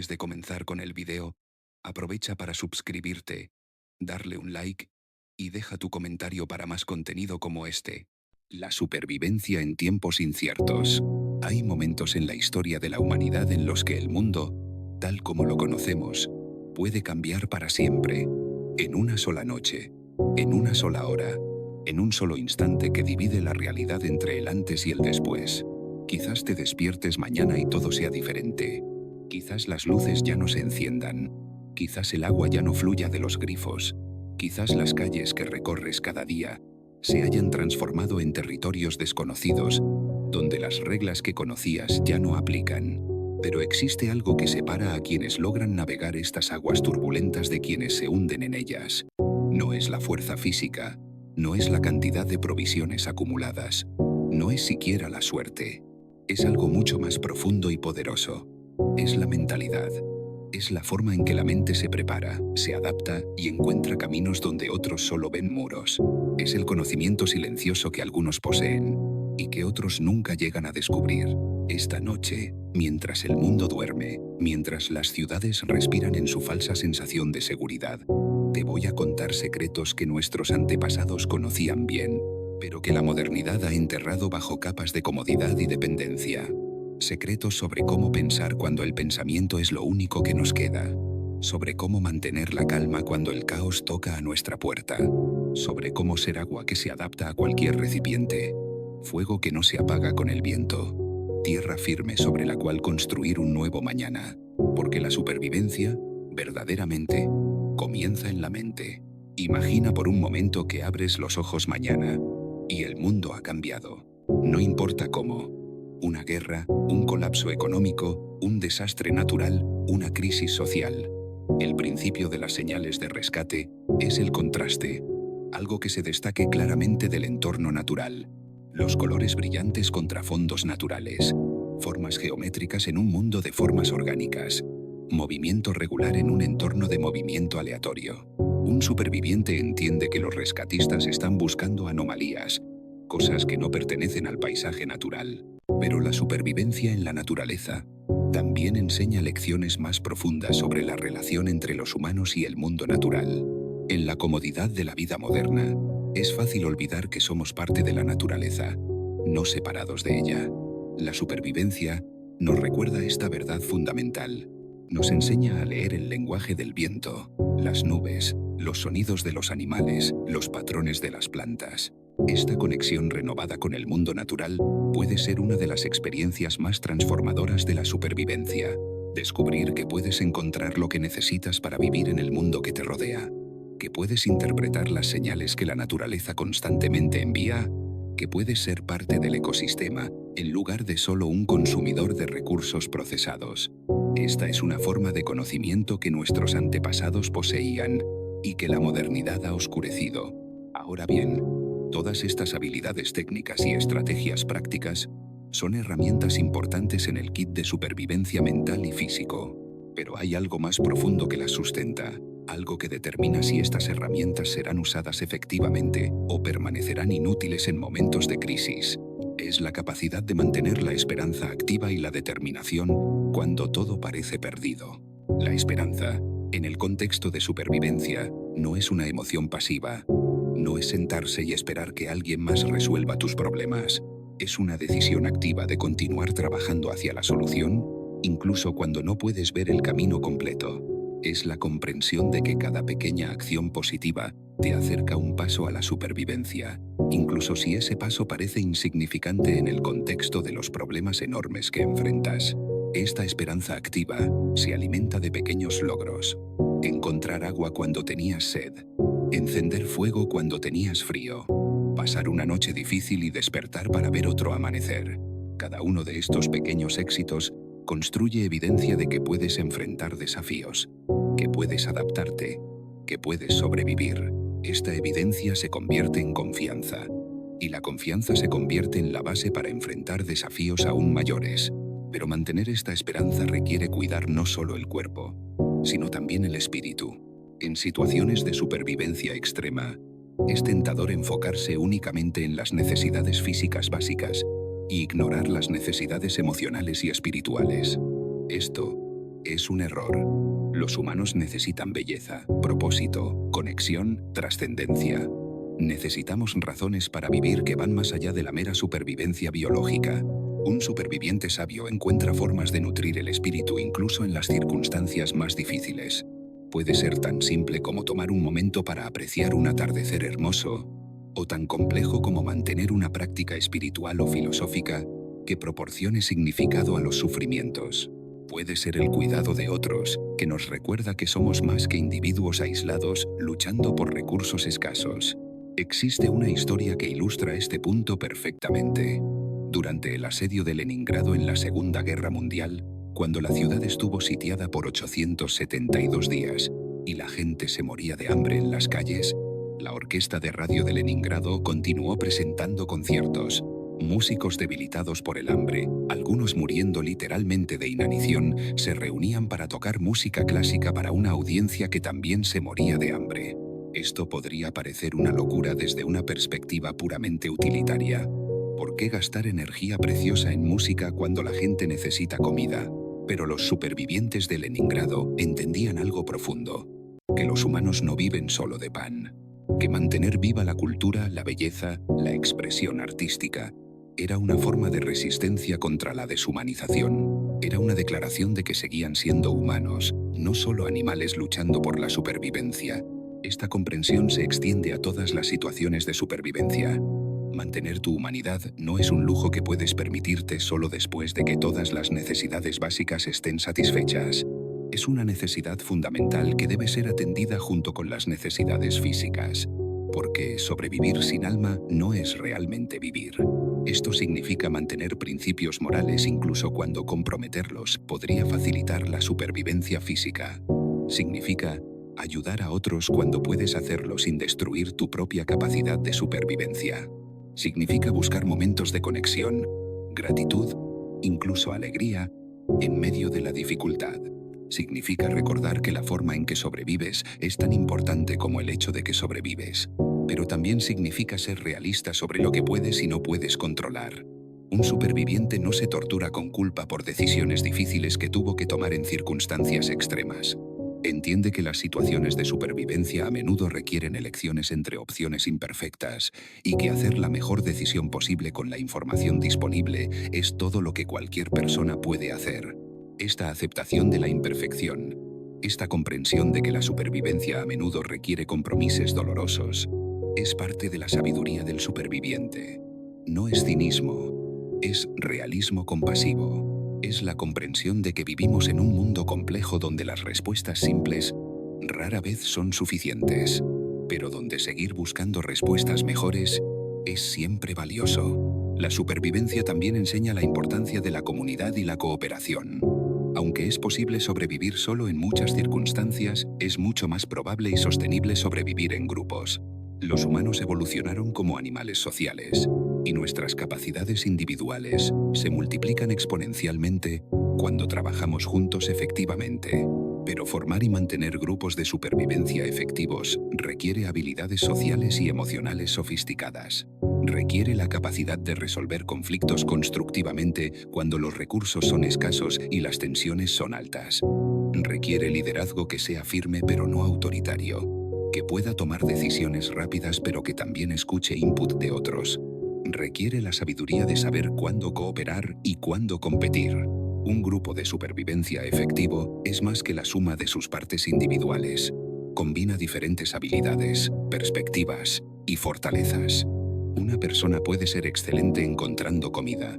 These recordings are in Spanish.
Antes de comenzar con el video, aprovecha para suscribirte, darle un like y deja tu comentario para más contenido como este. La supervivencia en tiempos inciertos. Hay momentos en la historia de la humanidad en los que el mundo, tal como lo conocemos, puede cambiar para siempre. En una sola noche, en una sola hora, en un solo instante que divide la realidad entre el antes y el después. Quizás te despiertes mañana y todo sea diferente. Quizás las luces ya no se enciendan. Quizás el agua ya no fluya de los grifos. Quizás las calles que recorres cada día se hayan transformado en territorios desconocidos, donde las reglas que conocías ya no aplican. Pero existe algo que separa a quienes logran navegar estas aguas turbulentas de quienes se hunden en ellas. No es la fuerza física, no es la cantidad de provisiones acumuladas, no es siquiera la suerte. Es algo mucho más profundo y poderoso. Es la mentalidad. Es la forma en que la mente se prepara, se adapta y encuentra caminos donde otros solo ven muros. Es el conocimiento silencioso que algunos poseen y que otros nunca llegan a descubrir. Esta noche, mientras el mundo duerme, mientras las ciudades respiran en su falsa sensación de seguridad, te voy a contar secretos que nuestros antepasados conocían bien, pero que la modernidad ha enterrado bajo capas de comodidad y dependencia. Secretos sobre cómo pensar cuando el pensamiento es lo único que nos queda. Sobre cómo mantener la calma cuando el caos toca a nuestra puerta. Sobre cómo ser agua que se adapta a cualquier recipiente. Fuego que no se apaga con el viento. Tierra firme sobre la cual construir un nuevo mañana. Porque la supervivencia, verdaderamente, comienza en la mente. Imagina por un momento que abres los ojos mañana y el mundo ha cambiado. No importa cómo. Una guerra, un colapso económico, un desastre natural, una crisis social. El principio de las señales de rescate es el contraste, algo que se destaque claramente del entorno natural. Los colores brillantes contra fondos naturales, formas geométricas en un mundo de formas orgánicas, movimiento regular en un entorno de movimiento aleatorio. Un superviviente entiende que los rescatistas están buscando anomalías, cosas que no pertenecen al paisaje natural. Pero la supervivencia en la naturaleza también enseña lecciones más profundas sobre la relación entre los humanos y el mundo natural. En la comodidad de la vida moderna, es fácil olvidar que somos parte de la naturaleza, no separados de ella. La supervivencia nos recuerda esta verdad fundamental. Nos enseña a leer el lenguaje del viento, las nubes, los sonidos de los animales, los patrones de las plantas. Esta conexión renovada con el mundo natural puede ser una de las experiencias más transformadoras de la supervivencia. Descubrir que puedes encontrar lo que necesitas para vivir en el mundo que te rodea, que puedes interpretar las señales que la naturaleza constantemente envía, que puedes ser parte del ecosistema en lugar de solo un consumidor de recursos procesados. Esta es una forma de conocimiento que nuestros antepasados poseían y que la modernidad ha oscurecido. Ahora bien, todas estas habilidades técnicas y estrategias prácticas son herramientas importantes en el kit de supervivencia mental y físico. Pero hay algo más profundo que las sustenta, algo que determina si estas herramientas serán usadas efectivamente o permanecerán inútiles en momentos de crisis. Es la capacidad de mantener la esperanza activa y la determinación cuando todo parece perdido. La esperanza, en el contexto de supervivencia, no es una emoción pasiva. No es sentarse y esperar que alguien más resuelva tus problemas. Es una decisión activa de continuar trabajando hacia la solución, incluso cuando no puedes ver el camino completo. Es la comprensión de que cada pequeña acción positiva te acerca un paso a la supervivencia, incluso si ese paso parece insignificante en el contexto de los problemas enormes que enfrentas. Esta esperanza activa se alimenta de pequeños logros. Encontrar agua cuando tenías sed. Encender fuego cuando tenías frío. Pasar una noche difícil y despertar para ver otro amanecer. Cada uno de estos pequeños éxitos construye evidencia de que puedes enfrentar desafíos, que puedes adaptarte, que puedes sobrevivir. Esta evidencia se convierte en confianza, y la confianza se convierte en la base para enfrentar desafíos aún mayores. Pero mantener esta esperanza requiere cuidar no solo el cuerpo, sino también el espíritu. En situaciones de supervivencia extrema, es tentador enfocarse únicamente en las necesidades físicas básicas y ignorar las necesidades emocionales y espirituales. Esto Es un error. Los humanos necesitan belleza, propósito, conexión, trascendencia. Necesitamos razones para vivir que van más allá de la mera supervivencia biológica. Un superviviente sabio encuentra formas de nutrir el espíritu incluso en las circunstancias más difíciles. Puede ser tan simple como tomar un momento para apreciar un atardecer hermoso, o tan complejo como mantener una práctica espiritual o filosófica que proporcione significado a los sufrimientos. Puede ser el cuidado de otros, que nos recuerda que somos más que individuos aislados luchando por recursos escasos. Existe una historia que ilustra este punto perfectamente. Durante el asedio de Leningrado en la Segunda Guerra Mundial, cuando la ciudad estuvo sitiada por 872 días y la gente se moría de hambre en las calles, la orquesta de radio de Leningrado continuó presentando conciertos. Músicos debilitados por el hambre, algunos muriendo literalmente de inanición, se reunían para tocar música clásica para una audiencia que también se moría de hambre. Esto podría parecer una locura desde una perspectiva puramente utilitaria. ¿Por qué gastar energía preciosa en música cuando la gente necesita comida? Pero los supervivientes de Leningrado entendían algo profundo: que los humanos no viven solo de pan, que mantener viva la cultura, la belleza, la expresión artística, era una forma de resistencia contra la deshumanización. Era una declaración de que seguían siendo humanos, no solo animales luchando por la supervivencia. Esta comprensión se extiende a todas las situaciones de supervivencia. Mantener tu humanidad no es un lujo que puedes permitirte solo después de que todas las necesidades básicas estén satisfechas. Es una necesidad fundamental que debe ser atendida junto con las necesidades físicas, porque sobrevivir sin alma no es realmente vivir. Esto significa mantener principios morales incluso cuando comprometerlos podría facilitar la supervivencia física. Significa ayudar a otros cuando puedes hacerlo sin destruir tu propia capacidad de supervivencia. Significa buscar momentos de conexión, gratitud, incluso alegría, en medio de la dificultad. Significa recordar que la forma en que sobrevives es tan importante como el hecho de que sobrevives. Pero también significa ser realista sobre lo que puedes y no puedes controlar. Un superviviente no se tortura con culpa por decisiones difíciles que tuvo que tomar en circunstancias extremas. Entiende que las situaciones de supervivencia a menudo requieren elecciones entre opciones imperfectas y que hacer la mejor decisión posible con la información disponible es todo lo que cualquier persona puede hacer. Esta aceptación de la imperfección, esta comprensión de que la supervivencia a menudo requiere compromisos dolorosos, es parte de la sabiduría del superviviente. No es cinismo, es realismo compasivo. Es la comprensión de que vivimos en un mundo complejo donde las respuestas simples rara vez son suficientes, pero donde seguir buscando respuestas mejores es siempre valioso. La supervivencia también enseña la importancia de la comunidad y la cooperación. Aunque es posible sobrevivir solo en muchas circunstancias, es mucho más probable y sostenible sobrevivir en grupos. Los humanos evolucionaron como animales sociales, y nuestras capacidades individuales se multiplican exponencialmente cuando trabajamos juntos efectivamente. Pero formar y mantener grupos de supervivencia efectivos requiere habilidades sociales y emocionales sofisticadas. Requiere la capacidad de resolver conflictos constructivamente cuando los recursos son escasos y las tensiones son altas. Requiere liderazgo que sea firme pero no autoritario, que pueda tomar decisiones rápidas pero que también escuche input de otros. Requiere la sabiduría de saber cuándo cooperar y cuándo competir. Un grupo de supervivencia efectivo es más que la suma de sus partes individuales. Combina diferentes habilidades, perspectivas y fortalezas. Una persona puede ser excelente encontrando comida.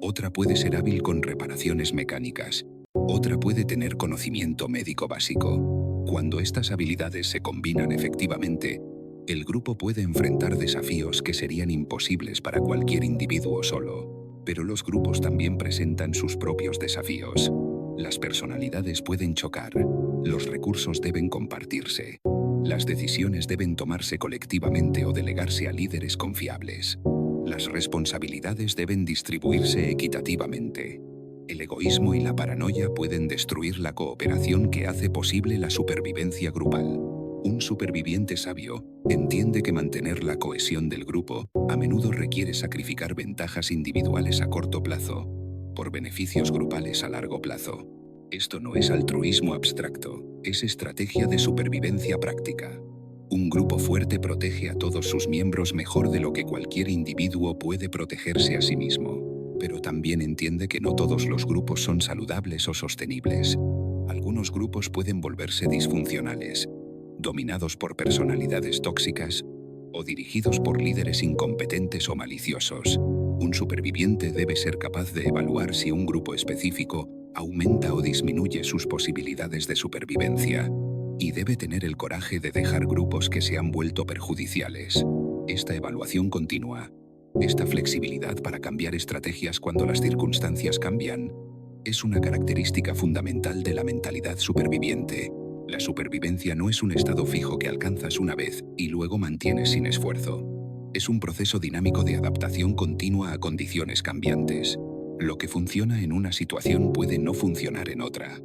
Otra puede ser hábil con reparaciones mecánicas. Otra puede tener conocimiento médico básico. Cuando estas habilidades se combinan efectivamente, el grupo puede enfrentar desafíos que serían imposibles para cualquier individuo solo. Pero los grupos también presentan sus propios desafíos. Las personalidades pueden chocar. Los recursos deben compartirse. Las decisiones deben tomarse colectivamente o delegarse a líderes confiables. Las responsabilidades deben distribuirse equitativamente. El egoísmo y la paranoia pueden destruir la cooperación que hace posible la supervivencia grupal. Un superviviente sabio entiende que mantener la cohesión del grupo a menudo requiere sacrificar ventajas individuales a corto plazo por beneficios grupales a largo plazo. Esto no es altruismo abstracto, es estrategia de supervivencia práctica. Un grupo fuerte protege a todos sus miembros mejor de lo que cualquier individuo puede protegerse a sí mismo. Pero también entiende que no todos los grupos son saludables o sostenibles. Algunos grupos pueden volverse disfuncionales, dominados por personalidades tóxicas o dirigidos por líderes incompetentes o maliciosos. Un superviviente debe ser capaz de evaluar si un grupo específico aumenta o disminuye sus posibilidades de supervivencia, y debe tener el coraje de dejar grupos que se han vuelto perjudiciales. Esta evaluación continua, esta flexibilidad para cambiar estrategias cuando las circunstancias cambian, es una característica fundamental de la mentalidad superviviente. La supervivencia no es un estado fijo que alcanzas una vez y luego mantienes sin esfuerzo. Es un proceso dinámico de adaptación continua a condiciones cambiantes. Lo que funciona en una situación puede no funcionar en otra.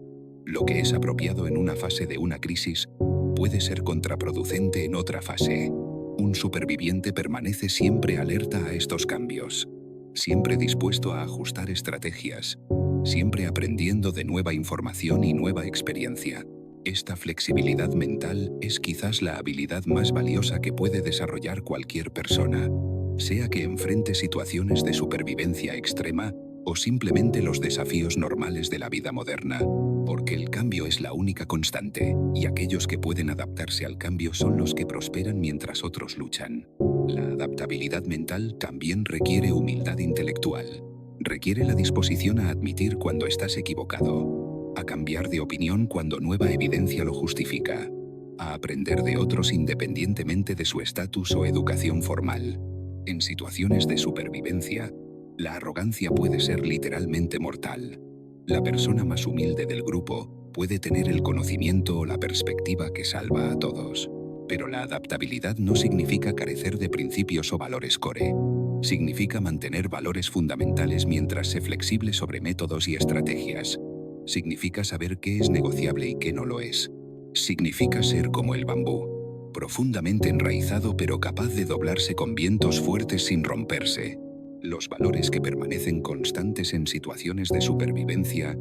Lo que es apropiado en una fase de una crisis puede ser contraproducente en otra fase. Un superviviente permanece siempre alerta a estos cambios, siempre dispuesto a ajustar estrategias, siempre aprendiendo de nueva información y nueva experiencia. Esta flexibilidad mental es quizás la habilidad más valiosa que puede desarrollar cualquier persona, sea que enfrente situaciones de supervivencia extrema o simplemente los desafíos normales de la vida moderna, porque el cambio es la única constante, y aquellos que pueden adaptarse al cambio son los que prosperan mientras otros luchan. La adaptabilidad mental también requiere humildad intelectual. Requiere la disposición a admitir cuando estás equivocado, a cambiar de opinión cuando nueva evidencia lo justifica, a aprender de otros independientemente de su estatus o educación formal. En situaciones de supervivencia, la arrogancia puede ser literalmente mortal. La persona más humilde del grupo puede tener el conocimiento o la perspectiva que salva a todos. Pero la adaptabilidad no significa carecer de principios o valores core. Significa mantener valores fundamentales mientras sé flexible sobre métodos y estrategias. Significa saber qué es negociable y qué no lo es. Significa ser como el bambú, profundamente enraizado pero capaz de doblarse con vientos fuertes sin romperse. Los valores que permanecen constantes en situaciones de supervivencia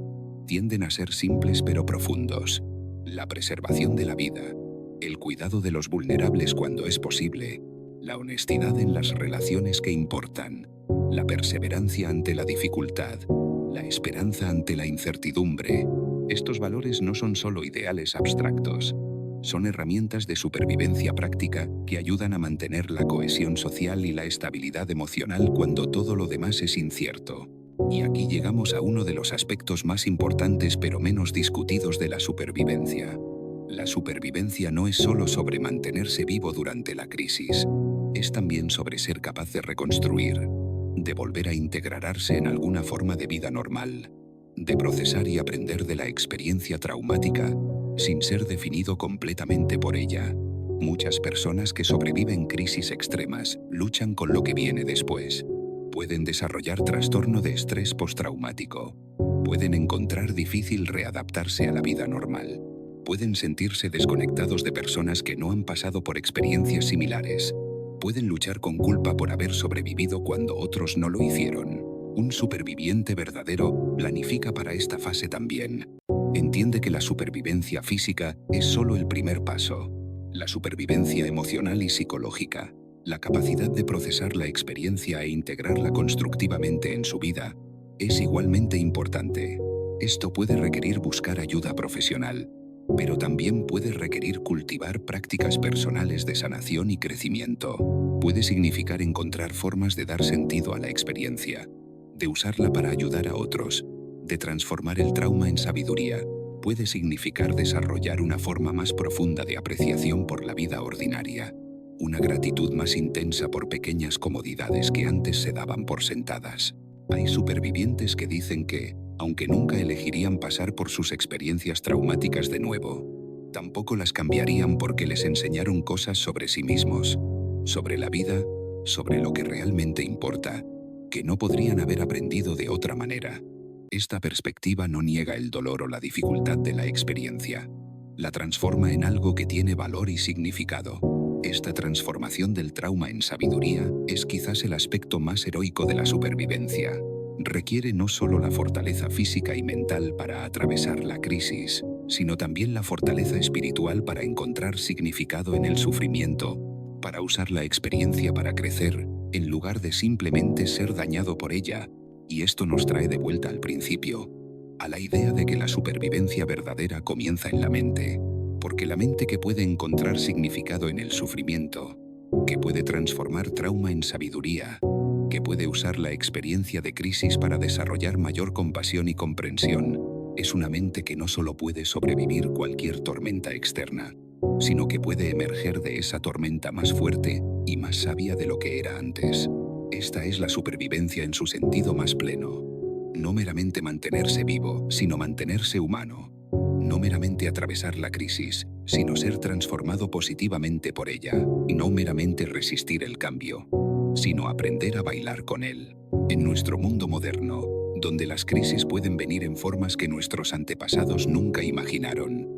tienden a ser simples pero profundos. La preservación de la vida, el cuidado de los vulnerables cuando es posible, la honestidad en las relaciones que importan, la perseverancia ante la dificultad, la esperanza ante la incertidumbre. Estos valores no son solo ideales abstractos. Son herramientas de supervivencia práctica que ayudan a mantener la cohesión social y la estabilidad emocional cuando todo lo demás es incierto. Y aquí llegamos a uno de los aspectos más importantes pero menos discutidos de la supervivencia. La supervivencia no es solo sobre mantenerse vivo durante la crisis, es también sobre ser capaz de reconstruir, de volver a integrarse en alguna forma de vida normal, de procesar y aprender de la experiencia traumática sin ser definido completamente por ella. Muchas personas que sobreviven crisis extremas luchan con lo que viene después. Pueden desarrollar trastorno de estrés postraumático. Pueden encontrar difícil readaptarse a la vida normal. Pueden sentirse desconectados de personas que no han pasado por experiencias similares. Pueden luchar con culpa por haber sobrevivido cuando otros no lo hicieron. Un superviviente verdadero planifica para esta fase también. Entiende que la supervivencia física es solo el primer paso. La supervivencia emocional y psicológica, la capacidad de procesar la experiencia e integrarla constructivamente en su vida, es igualmente importante. Esto puede requerir buscar ayuda profesional, pero también puede requerir cultivar prácticas personales de sanación y crecimiento. Puede significar encontrar formas de dar sentido a la experiencia, de usarla para ayudar a otros, de transformar el trauma en sabiduría. Puede significar desarrollar una forma más profunda de apreciación por la vida ordinaria, una gratitud más intensa por pequeñas comodidades que antes se daban por sentadas. Hay supervivientes que dicen que, aunque nunca elegirían pasar por sus experiencias traumáticas de nuevo, tampoco las cambiarían porque les enseñaron cosas sobre sí mismos, sobre la vida, sobre lo que realmente importa, que no podrían haber aprendido de otra manera. Esta perspectiva no niega el dolor o la dificultad de la experiencia. La transforma en algo que tiene valor y significado. Esta transformación del trauma en sabiduría es quizás el aspecto más heroico de la supervivencia. requiere no solo la fortaleza física y mental para atravesar la crisis, sino también la fortaleza espiritual para encontrar significado en el sufrimiento, para usar la experiencia para crecer, en lugar de simplemente ser dañado por ella. Y esto nos trae de vuelta al principio, a la idea de que la supervivencia verdadera comienza en la mente, porque la mente que puede encontrar significado en el sufrimiento, que puede transformar trauma en sabiduría, que puede usar la experiencia de crisis para desarrollar mayor compasión y comprensión, es una mente que no solo puede sobrevivir cualquier tormenta externa, sino que puede emerger de esa tormenta más fuerte y más sabia de lo que era antes. Esta es la supervivencia en su sentido más pleno. No meramente mantenerse vivo, sino mantenerse humano. No meramente atravesar la crisis, sino ser transformado positivamente por ella. No meramente resistir el cambio, sino aprender a bailar con él. En nuestro mundo moderno, donde las crisis pueden venir en formas que nuestros antepasados nunca imaginaron,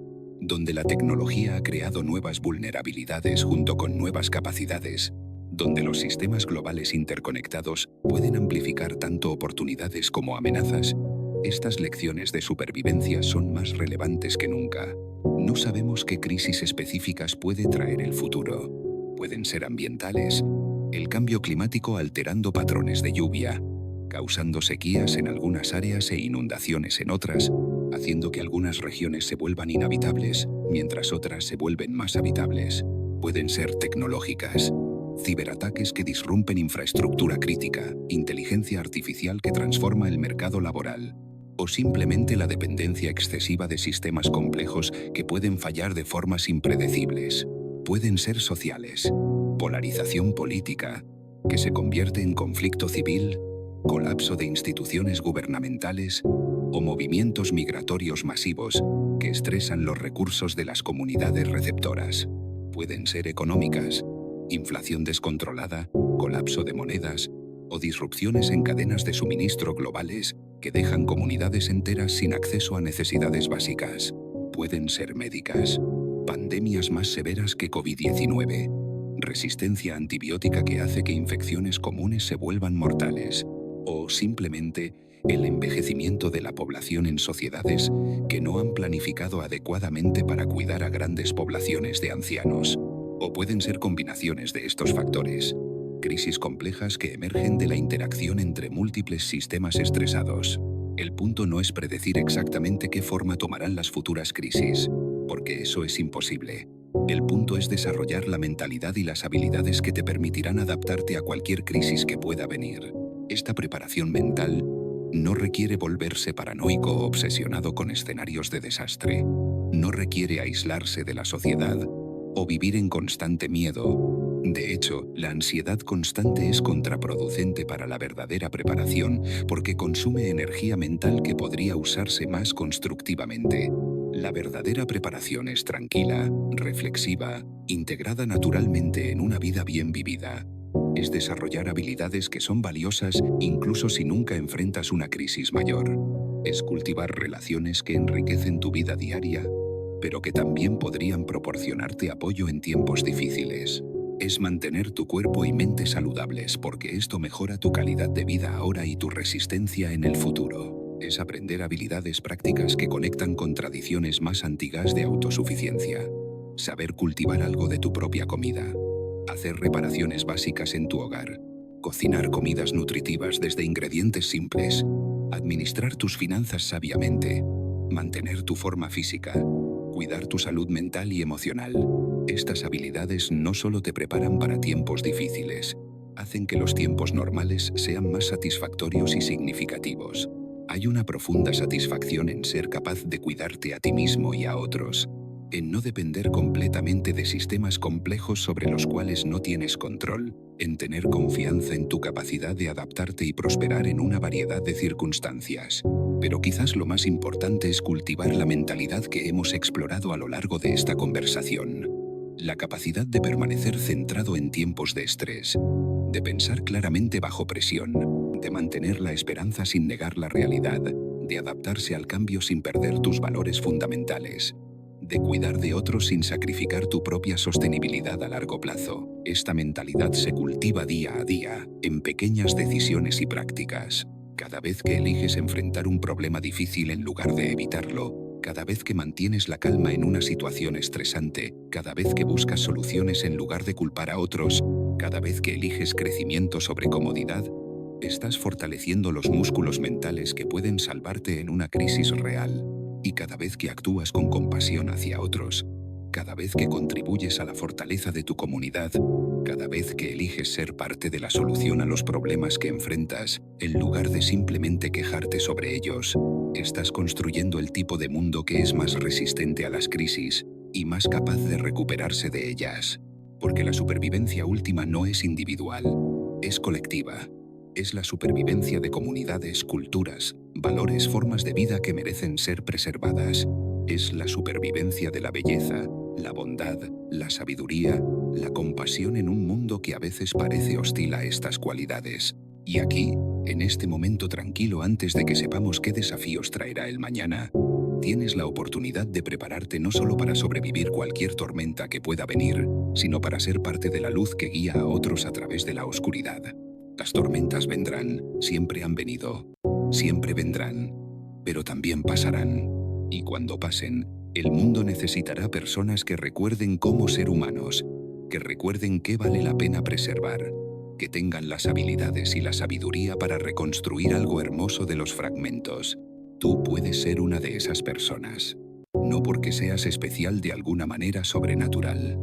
donde la tecnología ha creado nuevas vulnerabilidades junto con nuevas capacidades, donde los sistemas globales interconectados pueden amplificar tanto oportunidades como amenazas, estas lecciones de supervivencia son más relevantes que nunca. No sabemos qué crisis específicas puede traer el futuro. Pueden ser ambientales, el cambio climático alterando patrones de lluvia, causando sequías en algunas áreas e inundaciones en otras, haciendo que algunas regiones se vuelvan inhabitables, mientras otras se vuelven más habitables. Pueden ser tecnológicas, ciberataques que disrumpen infraestructura crítica, inteligencia artificial que transforma el mercado laboral, o simplemente la dependencia excesiva de sistemas complejos que pueden fallar de formas impredecibles. Pueden ser sociales, polarización política, que se convierte en conflicto civil, colapso de instituciones gubernamentales o movimientos migratorios masivos que estresan los recursos de las comunidades receptoras. Pueden ser económicas, inflación descontrolada, colapso de monedas o disrupciones en cadenas de suministro globales que dejan comunidades enteras sin acceso a necesidades básicas. Pueden ser médicas, pandemias más severas que COVID-19, resistencia antibiótica que hace que infecciones comunes se vuelvan mortales, o simplemente el envejecimiento de la población en sociedades que no han planificado adecuadamente para cuidar a grandes poblaciones de ancianos. O pueden ser combinaciones de estos factores, crisis complejas que emergen de la interacción entre múltiples sistemas estresados. El punto no es predecir exactamente qué forma tomarán las futuras crisis, porque eso es imposible. El punto es desarrollar la mentalidad y las habilidades que te permitirán adaptarte a cualquier crisis que pueda venir. Esta preparación mental no requiere volverse paranoico o obsesionado con escenarios de desastre. No requiere aislarse de la sociedad o vivir en constante miedo. De hecho, la ansiedad constante es contraproducente para la verdadera preparación porque consume energía mental que podría usarse más constructivamente. La verdadera preparación es tranquila, reflexiva, integrada naturalmente en una vida bien vivida. Es desarrollar habilidades que son valiosas incluso si nunca enfrentas una crisis mayor. Es cultivar relaciones que enriquecen tu vida diaria, pero que también podrían proporcionarte apoyo en tiempos difíciles. Es mantener tu cuerpo y mente saludables porque esto mejora tu calidad de vida ahora y tu resistencia en el futuro. Es aprender habilidades prácticas que conectan con tradiciones más antiguas de autosuficiencia. Saber cultivar algo de tu propia comida. Hacer reparaciones básicas en tu hogar. Cocinar comidas nutritivas desde ingredientes simples. Administrar tus finanzas sabiamente. Mantener tu forma física. Cuidar tu salud mental y emocional. Estas habilidades no solo te preparan para tiempos difíciles, hacen que los tiempos normales sean más satisfactorios y significativos. Hay una profunda satisfacción en ser capaz de cuidarte a ti mismo y a otros, en no depender completamente de sistemas complejos sobre los cuales no tienes control, en tener confianza en tu capacidad de adaptarte y prosperar en una variedad de circunstancias. Pero quizás lo más importante es cultivar la mentalidad que hemos explorado a lo largo de esta conversación. La capacidad de permanecer centrado en tiempos de estrés, de pensar claramente bajo presión, de mantener la esperanza sin negar la realidad, de adaptarse al cambio sin perder tus valores fundamentales, de cuidar de otros sin sacrificar tu propia sostenibilidad a largo plazo. Esta mentalidad se cultiva día a día, en pequeñas decisiones y prácticas. Cada vez que eliges enfrentar un problema difícil en lugar de evitarlo, cada vez que mantienes la calma en una situación estresante, cada vez que buscas soluciones en lugar de culpar a otros, cada vez que eliges crecimiento sobre comodidad, estás fortaleciendo los músculos mentales que pueden salvarte en una crisis real. Y cada vez que actúas con compasión hacia otros, cada vez que contribuyes a la fortaleza de tu comunidad, cada vez que eliges ser parte de la solución a los problemas que enfrentas, en lugar de simplemente quejarte sobre ellos, estás construyendo el tipo de mundo que es más resistente a las crisis y más capaz de recuperarse de ellas. Porque la supervivencia última no es individual, es colectiva. Es la supervivencia de comunidades, culturas, valores, formas de vida que merecen ser preservadas. Es la supervivencia de la belleza, la bondad, la sabiduría, la compasión en un mundo que a veces parece hostil a estas cualidades. Y aquí, en este momento tranquilo antes de que sepamos qué desafíos traerá el mañana, tienes la oportunidad de prepararte no solo para sobrevivir cualquier tormenta que pueda venir, sino para ser parte de la luz que guía a otros a través de la oscuridad. Las tormentas vendrán, siempre han venido, siempre vendrán, pero también pasarán. Y cuando pasen, el mundo necesitará personas que recuerden cómo ser humanos, que recuerden qué vale la pena preservar, que tengan las habilidades y la sabiduría para reconstruir algo hermoso de los fragmentos. Tú puedes ser una de esas personas. No porque seas especial de alguna manera sobrenatural,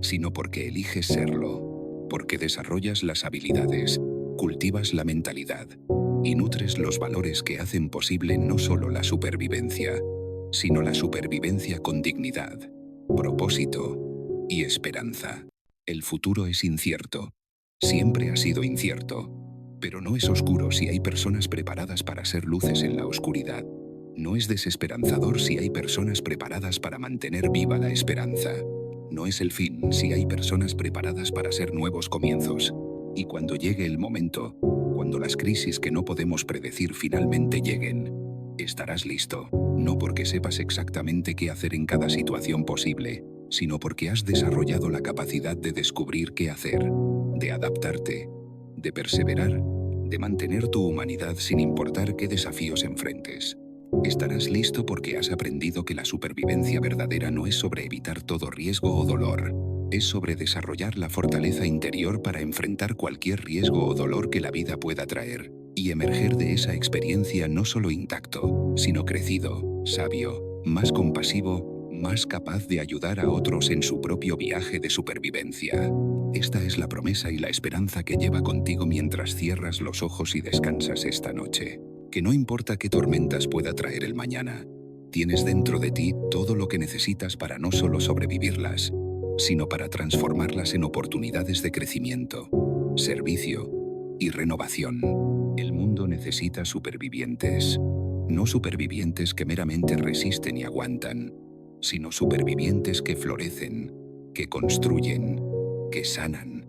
sino porque eliges serlo, porque desarrollas las habilidades, cultivas la mentalidad y nutres los valores que hacen posible no solo la supervivencia, sino la supervivencia con dignidad, propósito y esperanza. El futuro es incierto, siempre ha sido incierto, pero no es oscuro si hay personas preparadas para ser luces en la oscuridad. No es desesperanzador si hay personas preparadas para mantener viva la esperanza. No es el fin si hay personas preparadas para ser nuevos comienzos. Y cuando llegue el momento, cuando las crisis que no podemos predecir finalmente lleguen, estarás listo, no porque sepas exactamente qué hacer en cada situación posible, sino porque has desarrollado la capacidad de descubrir qué hacer, de adaptarte, de perseverar, de mantener tu humanidad sin importar qué desafíos enfrentes. Estarás listo porque has aprendido que la supervivencia verdadera no es sobre evitar todo riesgo o dolor. Es sobre desarrollar la fortaleza interior para enfrentar cualquier riesgo o dolor que la vida pueda traer, y emerger de esa experiencia no solo intacto, sino crecido, sabio, más compasivo, más capaz de ayudar a otros en su propio viaje de supervivencia. Esta es la promesa y la esperanza que lleva contigo mientras cierras los ojos y descansas esta noche. Que no importa qué tormentas pueda traer el mañana, tienes dentro de ti todo lo que necesitas para no solo sobrevivirlas, sino para transformarlas en oportunidades de crecimiento, servicio y renovación. El mundo necesita supervivientes, no supervivientes que meramente resisten y aguantan, sino supervivientes que florecen, que construyen, que sanan,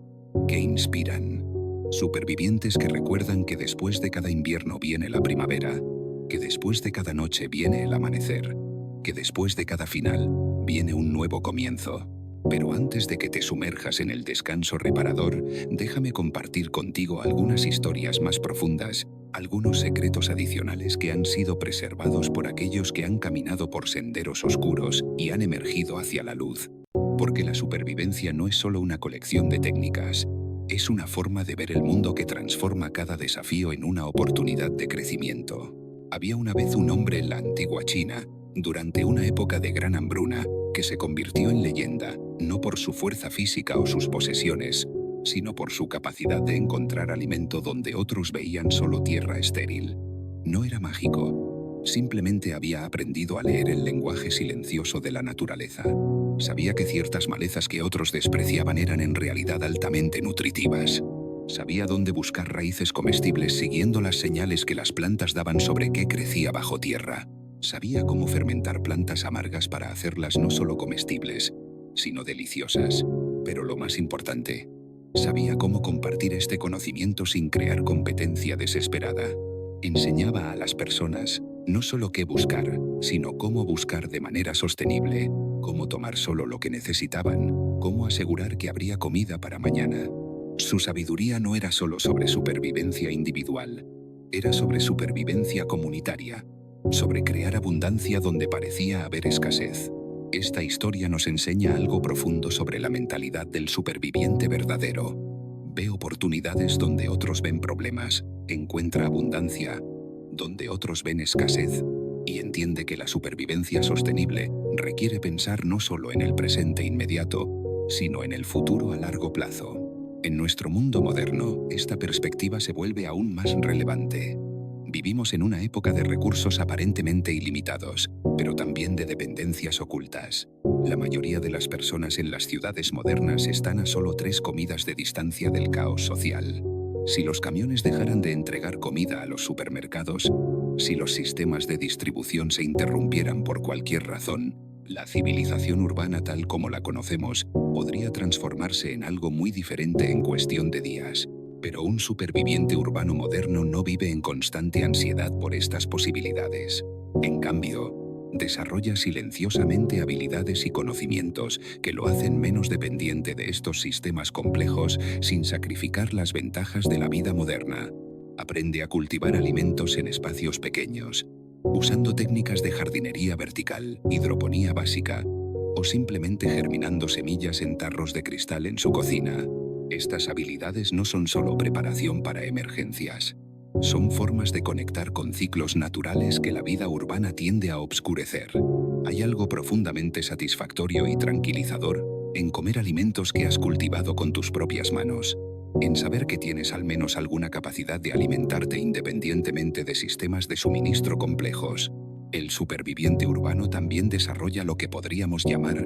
que inspiran. Supervivientes que recuerdan que después de cada invierno viene la primavera, que después de cada noche viene el amanecer, que después de cada final viene un nuevo comienzo. Pero antes de que te sumerjas en el descanso reparador, déjame compartir contigo algunas historias más profundas, algunos secretos adicionales que han sido preservados por aquellos que han caminado por senderos oscuros y han emergido hacia la luz. Porque la supervivencia no es solo una colección de técnicas, es una forma de ver el mundo que transforma cada desafío en una oportunidad de crecimiento. Había una vez un hombre en la antigua China, durante una época de gran hambruna, que se convirtió en leyenda, no por su fuerza física o sus posesiones, sino por su capacidad de encontrar alimento donde otros veían solo tierra estéril. No era mágico, simplemente había aprendido a leer el lenguaje silencioso de la naturaleza. Sabía que ciertas malezas que otros despreciaban eran en realidad altamente nutritivas. Sabía dónde buscar raíces comestibles siguiendo las señales que las plantas daban sobre qué crecía bajo tierra. Sabía cómo fermentar plantas amargas para hacerlas no solo comestibles, sino deliciosas. Pero lo más importante, sabía cómo compartir este conocimiento sin crear competencia desesperada. Enseñaba a las personas no solo qué buscar, sino cómo buscar de manera sostenible, cómo tomar solo lo que necesitaban, cómo asegurar que habría comida para mañana. Su sabiduría no era solo sobre supervivencia individual, Era sobre supervivencia comunitaria, sobre crear abundancia donde parecía haber escasez. Esta historia nos enseña algo profundo sobre la mentalidad del superviviente verdadero. Ve oportunidades donde otros ven problemas, encuentra abundancia donde otros ven escasez, y entiende que la supervivencia sostenible requiere pensar no solo en el presente inmediato, sino en el futuro a largo plazo. En nuestro mundo moderno, esta perspectiva se vuelve aún más relevante. Vivimos en una época de recursos aparentemente ilimitados, pero también de dependencias ocultas. La mayoría de las personas en las ciudades modernas están a solo 3 comidas de distancia del caos social. Si los camiones dejaran de entregar comida a los supermercados, si los sistemas de distribución se interrumpieran por cualquier razón, la civilización urbana tal como la conocemos podría transformarse en algo muy diferente en cuestión de días. Pero un superviviente urbano moderno no vive en constante ansiedad por estas posibilidades. En cambio, desarrolla silenciosamente habilidades y conocimientos que lo hacen menos dependiente de estos sistemas complejos sin sacrificar las ventajas de la vida moderna. Aprende a cultivar alimentos en espacios pequeños, usando técnicas de jardinería vertical, hidroponía básica, o simplemente germinando semillas en tarros de cristal en su cocina. Estas habilidades no son solo preparación para emergencias. Son formas de conectar con ciclos naturales que la vida urbana tiende a obscurecer. Hay algo profundamente satisfactorio y tranquilizador en comer alimentos que has cultivado con tus propias manos, en saber que tienes al menos alguna capacidad de alimentarte independientemente de sistemas de suministro complejos. El superviviente urbano también desarrolla lo que podríamos llamar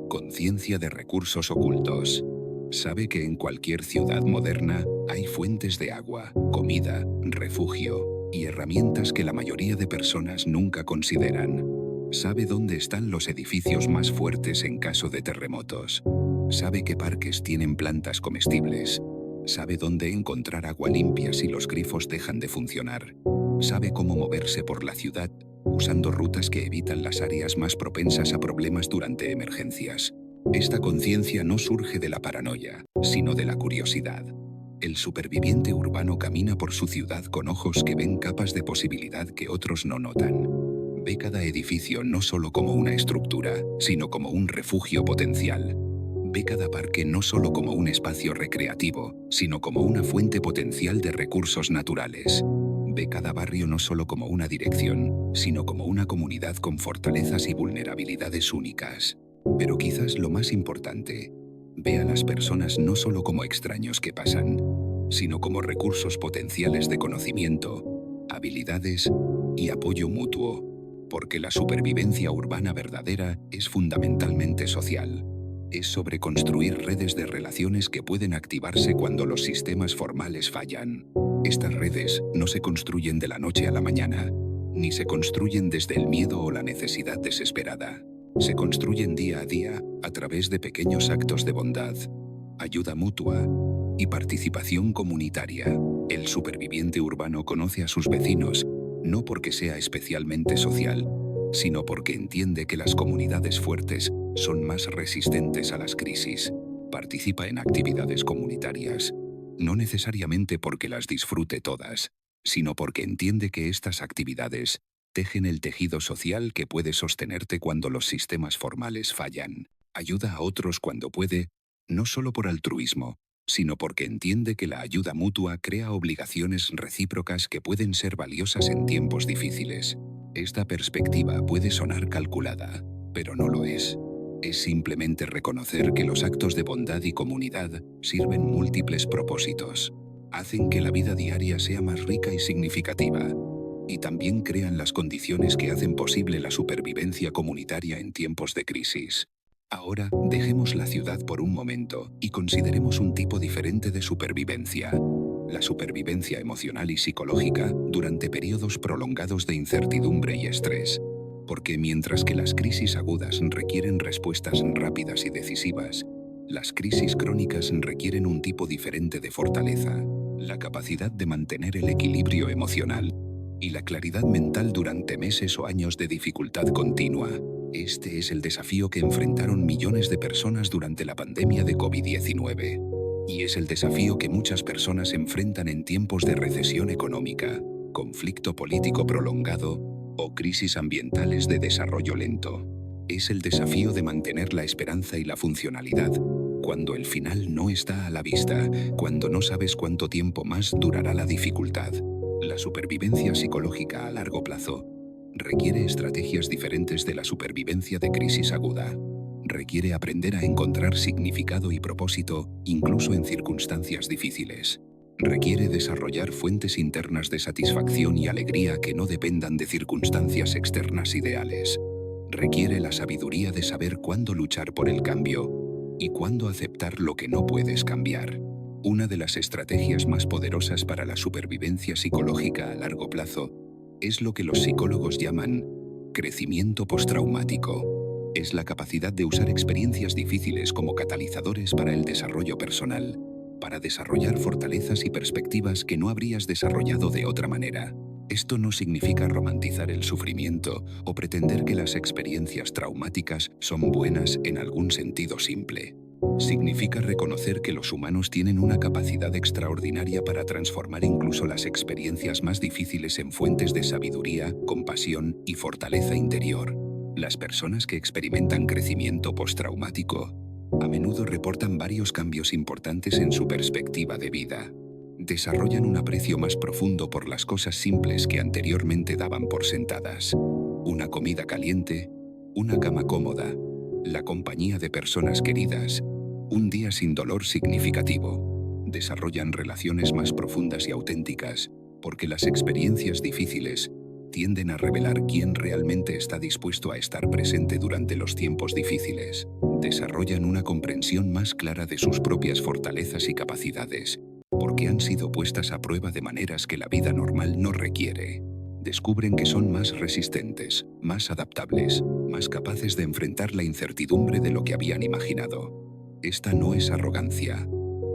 conciencia de recursos ocultos. Sabe que en cualquier ciudad moderna hay fuentes de agua, comida, refugio y herramientas que la mayoría de personas nunca consideran. Sabe dónde están los edificios más fuertes en caso de terremotos. Sabe qué parques tienen plantas comestibles. Sabe dónde encontrar agua limpia si los grifos dejan de funcionar. Sabe cómo moverse por la ciudad usando rutas que evitan las áreas más propensas a problemas durante emergencias. Esta conciencia no surge de la paranoia, sino de la curiosidad. El superviviente urbano camina por su ciudad con ojos que ven capas de posibilidad que otros no notan. Ve cada edificio no solo como una estructura, sino como un refugio potencial. Ve cada parque no solo como un espacio recreativo, sino como una fuente potencial de recursos naturales. Ve cada barrio no solo como una dirección, sino como una comunidad con fortalezas y vulnerabilidades únicas. Pero quizás lo más importante, ve a las personas no solo como extraños que pasan, sino como recursos potenciales de conocimiento, habilidades y apoyo mutuo, porque la supervivencia urbana verdadera es fundamentalmente social. Es sobre construir redes de relaciones que pueden activarse cuando los sistemas formales fallan. Estas redes no se construyen de la noche a la mañana, ni se construyen desde el miedo o la necesidad desesperada. Se construyen día a día a través de pequeños actos de bondad, ayuda mutua y participación comunitaria. El superviviente urbano conoce a sus vecinos, no porque sea especialmente social, sino porque entiende que las comunidades fuertes son más resistentes a las crisis. Participa en actividades comunitarias, no necesariamente porque las disfrute todas, sino porque entiende que estas actividades tejen el tejido social que puede sostenerte cuando los sistemas formales fallan. Ayuda a otros cuando puede, no solo por altruismo, sino porque entiende que la ayuda mutua crea obligaciones recíprocas que pueden ser valiosas en tiempos difíciles. Esta perspectiva puede sonar calculada, pero no lo es. Es simplemente reconocer que los actos de bondad y comunidad sirven múltiples propósitos. Hacen que la vida diaria sea más rica y significativa, y también crean las condiciones que hacen posible la supervivencia comunitaria en tiempos de crisis. Ahora, dejemos la ciudad por un momento y consideremos un tipo diferente de supervivencia. La supervivencia emocional y psicológica durante periodos prolongados de incertidumbre y estrés. Porque mientras que las crisis agudas requieren respuestas rápidas y decisivas, las crisis crónicas requieren un tipo diferente de fortaleza, la capacidad de mantener el equilibrio emocional y la claridad mental durante meses o años de dificultad continua. Este es el desafío que enfrentaron millones de personas durante la pandemia de COVID-19. Y es el desafío que muchas personas enfrentan en tiempos de recesión económica. conflicto político prolongado o crisis ambientales de desarrollo lento. Es el desafío de mantener la esperanza y la funcionalidad, cuando el final no está a la vista, cuando no sabes cuánto tiempo más durará la dificultad. La supervivencia psicológica a largo plazo requiere estrategias diferentes de la supervivencia de crisis aguda. Requiere aprender a encontrar significado y propósito incluso en circunstancias difíciles. Requiere desarrollar fuentes internas de satisfacción y alegría que no dependan de circunstancias externas ideales. Requiere la sabiduría de saber cuándo luchar por el cambio y cuándo aceptar lo que no puedes cambiar. Una de las estrategias más poderosas para la supervivencia psicológica a largo plazo es lo que los psicólogos llaman crecimiento postraumático. Es la capacidad de usar experiencias difíciles como catalizadores para el desarrollo personal, para desarrollar fortalezas y perspectivas que no habrías desarrollado de otra manera. Esto no significa romantizar el sufrimiento o pretender que las experiencias traumáticas son buenas en algún sentido simple. Significa reconocer que los humanos tienen una capacidad extraordinaria para transformar incluso las experiencias más difíciles en fuentes de sabiduría, compasión y fortaleza interior. Las personas que experimentan crecimiento postraumático a menudo reportan varios cambios importantes en su perspectiva de vida. Desarrollan un aprecio más profundo por las cosas simples que anteriormente daban por sentadas. Una comida caliente, una cama cómoda, la compañía de personas queridas, un día sin dolor significativo. Desarrollan relaciones más profundas y auténticas, porque las experiencias difíciles tienden a revelar quién realmente está dispuesto a estar presente durante los tiempos difíciles. Desarrollan una comprensión más clara de sus propias fortalezas y capacidades, porque han sido puestas a prueba de maneras que la vida normal no requiere. Descubren que son más resistentes, más adaptables, más capaces de enfrentar la incertidumbre de lo que habían imaginado. Esta no es arrogancia,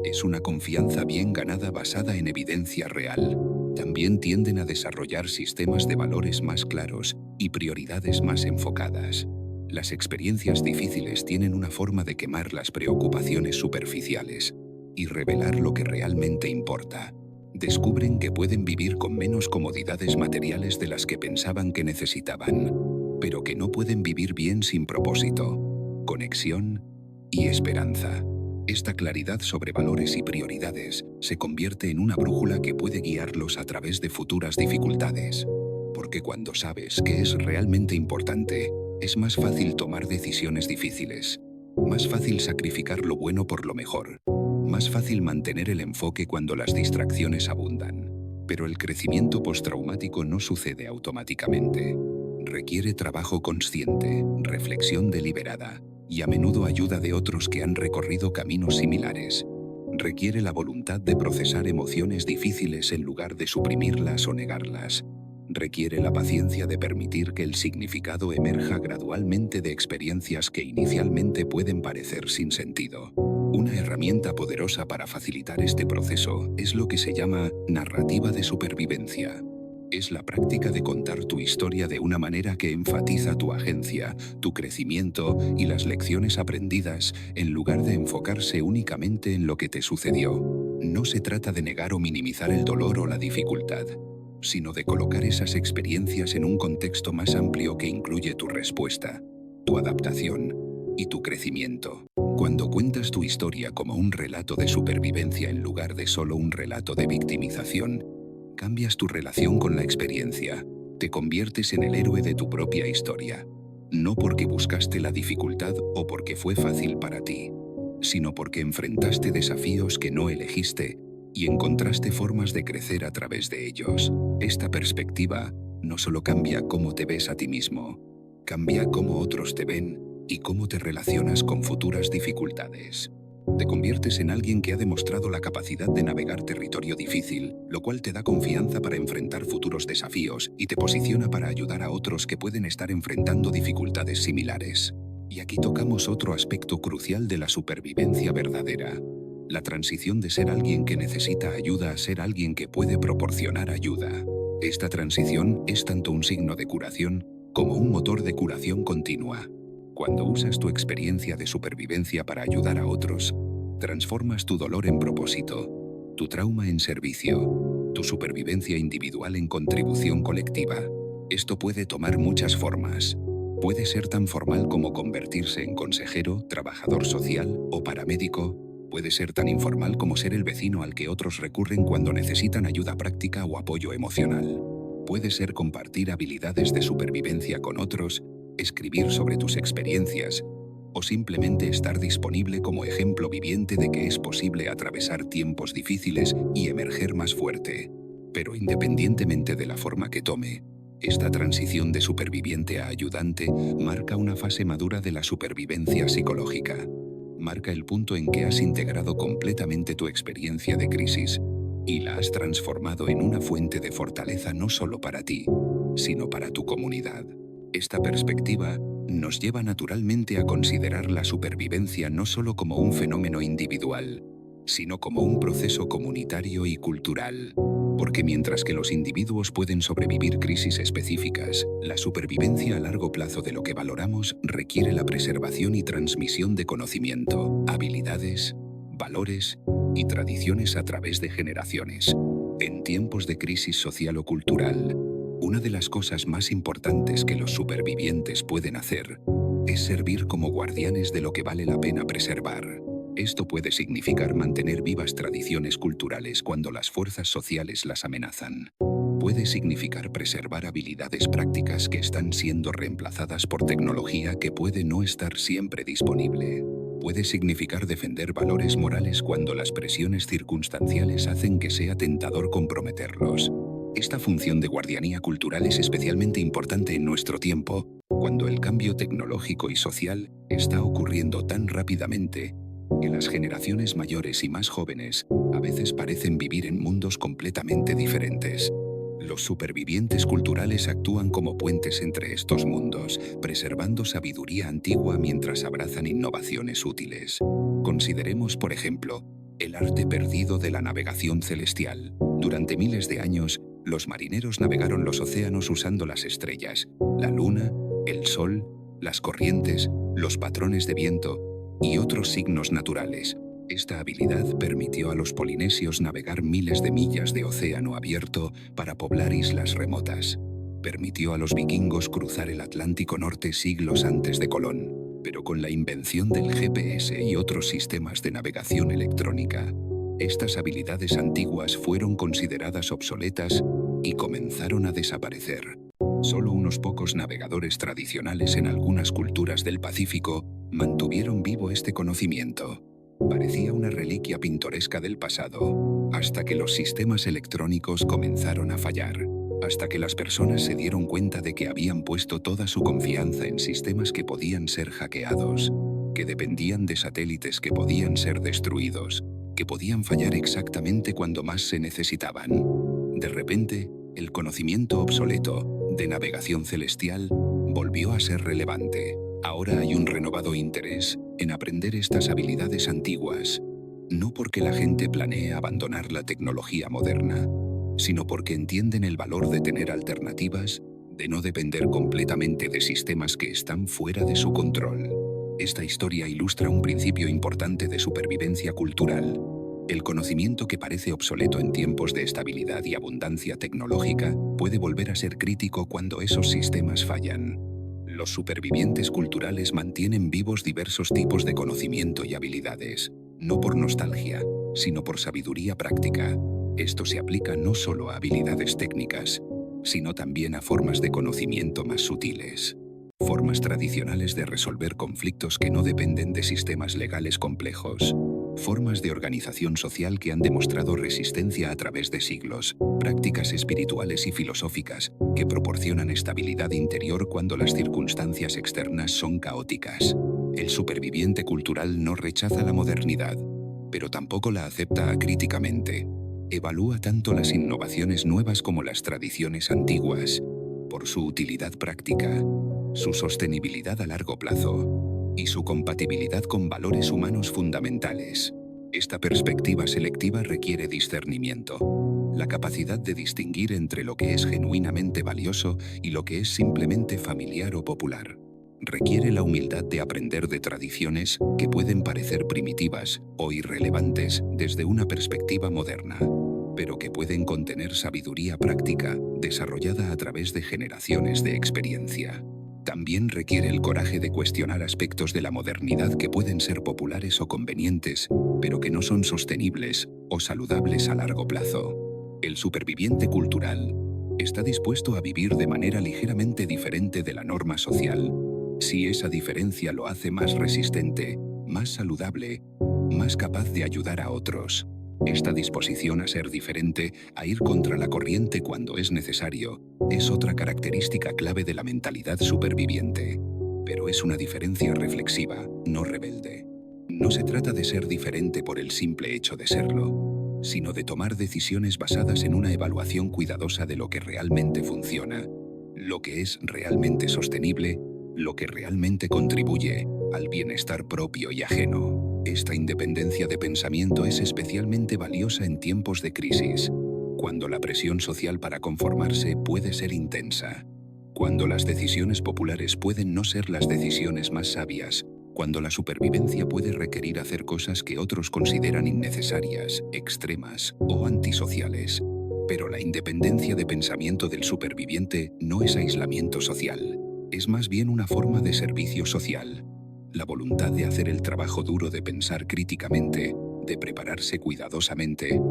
es una confianza bien ganada basada en evidencia real. También tienden a desarrollar sistemas de valores más claros y prioridades más enfocadas. Las experiencias difíciles tienen una forma de quemar las preocupaciones superficiales y revelar lo que realmente importa. Descubren que pueden vivir con menos comodidades materiales de las que pensaban que necesitaban, pero que no pueden vivir bien sin propósito, conexión y esperanza. Esta claridad sobre valores y prioridades se convierte en una brújula que puede guiarlos a través de futuras dificultades. Porque cuando sabes qué es realmente importante, es más fácil tomar decisiones difíciles, más fácil sacrificar lo bueno por lo mejor, más fácil mantener el enfoque cuando las distracciones abundan. Pero el crecimiento postraumático no sucede automáticamente. Requiere trabajo consciente, reflexión deliberada y a menudo ayuda de otros que han recorrido caminos similares. Requiere la voluntad de procesar emociones difíciles en lugar de suprimirlas o negarlas. Requiere la paciencia de permitir que el significado emerja gradualmente de experiencias que inicialmente pueden parecer sin sentido. Una herramienta poderosa para facilitar este proceso es lo que se llama narrativa de supervivencia. Es la práctica de contar tu historia de una manera que enfatiza tu agencia, tu crecimiento y las lecciones aprendidas, en lugar de enfocarse únicamente en lo que te sucedió. No se trata de negar o minimizar el dolor o la dificultad, sino de colocar esas experiencias en un contexto más amplio que incluye tu respuesta, tu adaptación y tu crecimiento. Cuando cuentas tu historia como un relato de supervivencia en lugar de solo un relato de victimización, cambias tu relación con la experiencia, te conviertes en el héroe de tu propia historia, no porque buscaste la dificultad o porque fue fácil para ti, sino porque enfrentaste desafíos que no elegiste y encontraste formas de crecer a través de ellos. Esta perspectiva no solo cambia cómo te ves a ti mismo, cambia cómo otros te ven y cómo te relacionas con futuras dificultades. Te conviertes en alguien que ha demostrado la capacidad de navegar territorio difícil, lo cual te da confianza para enfrentar futuros desafíos y te posiciona para ayudar a otros que pueden estar enfrentando dificultades similares. Y aquí tocamos otro aspecto crucial de la supervivencia verdadera: la transición de ser alguien que necesita ayuda a ser alguien que puede proporcionar ayuda. Esta transición es tanto un signo de curación como un motor de curación continua. Cuando usas tu experiencia de supervivencia para ayudar a otros, transformas tu dolor en propósito, tu trauma en servicio Tu supervivencia individual en contribución colectiva. Esto puede tomar muchas formas. Puede ser tan formal como convertirse en consejero, trabajador social o paramédico. Puede ser tan informal como ser el vecino al que otros recurren cuando necesitan ayuda práctica o apoyo emocional. Puede ser compartir habilidades de supervivencia con otros, escribir sobre tus experiencias, o simplemente estar disponible como ejemplo viviente de que es posible atravesar tiempos difíciles y emerger más fuerte. Pero independientemente de la forma que tome, esta transición de superviviente a ayudante marca una fase madura de la supervivencia psicológica. Marca el punto en que has integrado completamente tu experiencia de crisis y la has transformado en una fuente de fortaleza no solo para ti, sino para tu comunidad. Esta perspectiva nos lleva naturalmente a considerar la supervivencia no solo como un fenómeno individual, sino como un proceso comunitario y cultural. Porque mientras que los individuos pueden sobrevivir crisis específicas, la supervivencia a largo plazo de lo que valoramos requiere la preservación y transmisión de conocimiento, habilidades, valores y tradiciones a través de generaciones. En tiempos de crisis social o cultural, una de las cosas más importantes que los supervivientes pueden hacer es servir como guardianes de lo que vale la pena preservar. Esto puede significar mantener vivas tradiciones culturales cuando las fuerzas sociales las amenazan. Puede significar preservar habilidades prácticas que están siendo reemplazadas por tecnología que puede no estar siempre disponible. Puede significar defender valores morales cuando las presiones circunstanciales hacen que sea tentador comprometerlos. Esta función de guardianía cultural es especialmente importante en nuestro tiempo, cuando el cambio tecnológico y social está ocurriendo tan rápidamente que las generaciones mayores y más jóvenes a veces parecen vivir en mundos completamente diferentes. Los supervivientes culturales actúan como puentes entre estos mundos, preservando sabiduría antigua mientras abrazan innovaciones útiles. Consideremos, por ejemplo, el arte perdido de la navegación celestial. Durante miles de años, los marineros navegaron los océanos usando las estrellas, la luna, el sol, las corrientes, los patrones de viento y otros signos naturales. Esta habilidad permitió a los polinesios navegar miles de millas de océano abierto para poblar islas remotas. Permitió a los vikingos cruzar el Atlántico Norte siglos antes de Colón. Pero con la invención del GPS y otros sistemas de navegación electrónica, estas habilidades antiguas fueron consideradas obsoletas y comenzaron a desaparecer. Solo unos pocos navegadores tradicionales en algunas culturas del Pacífico mantuvieron vivo este conocimiento. Parecía una reliquia pintoresca del pasado, hasta que los sistemas electrónicos comenzaron a fallar, hasta que las personas se dieron cuenta de que habían puesto toda su confianza en sistemas que podían ser hackeados, que dependían de satélites que podían ser destruidos, que podían fallar exactamente cuando más se necesitaban. De repente, el conocimiento obsoleto de navegación celestial volvió a ser relevante. Ahora hay un renovado interés en aprender estas habilidades antiguas, no porque la gente planee abandonar la tecnología moderna, sino porque entienden el valor de tener alternativas, de no depender completamente de sistemas que están fuera de su control. Esta historia ilustra un principio importante de supervivencia cultural. El conocimiento que parece obsoleto en tiempos de estabilidad y abundancia tecnológica puede volver a ser crítico cuando esos sistemas fallan. Los supervivientes culturales mantienen vivos diversos tipos de conocimiento y habilidades, no por nostalgia, sino por sabiduría práctica. Esto se aplica no solo a habilidades técnicas, sino también a formas de conocimiento más sutiles. Formas tradicionales de resolver conflictos que no dependen de sistemas legales complejos. Formas de organización social que han demostrado resistencia a través de siglos. Prácticas espirituales y filosóficas que proporcionan estabilidad interior cuando las circunstancias externas son caóticas. El superviviente cultural no rechaza la modernidad, pero tampoco la acepta acríticamente. Evalúa tanto las innovaciones nuevas como las tradiciones antiguas, por su utilidad práctica, su sostenibilidad a largo plazo y su compatibilidad con valores humanos fundamentales. Esta perspectiva selectiva requiere discernimiento, la capacidad de distinguir entre lo que es genuinamente valioso y lo que es simplemente familiar o popular. Requiere la humildad de aprender de tradiciones que pueden parecer primitivas o irrelevantes desde una perspectiva moderna. pero que pueden contener sabiduría práctica desarrollada a través de generaciones de experiencia. También requiere el coraje de cuestionar aspectos de la modernidad que pueden ser populares o convenientes, pero que no son sostenibles o saludables a largo plazo. El superviviente cultural está dispuesto a vivir de manera ligeramente diferente de la norma social, si esa diferencia lo hace más resistente, más saludable, más capaz de ayudar a otros. Esta disposición a ser diferente, a ir contra la corriente cuando es necesario, es otra característica clave de la mentalidad superviviente. Pero es una diferencia reflexiva, no rebelde. No se trata de ser diferente por el simple hecho de serlo, sino de tomar decisiones basadas en una evaluación cuidadosa de lo que realmente funciona, lo que es realmente sostenible, lo que realmente contribuye al bienestar propio y ajeno. Esta independencia de pensamiento es especialmente valiosa en tiempos de crisis, cuando la presión social para conformarse puede ser intensa, cuando las decisiones populares pueden no ser las decisiones más sabias, cuando la supervivencia puede requerir hacer cosas que otros consideran innecesarias, extremas o antisociales. Pero la independencia de pensamiento del superviviente no es aislamiento social, es más bien una forma de servicio social. La voluntad de hacer el trabajo duro de pensar críticamente, de prepararse cuidadosamente,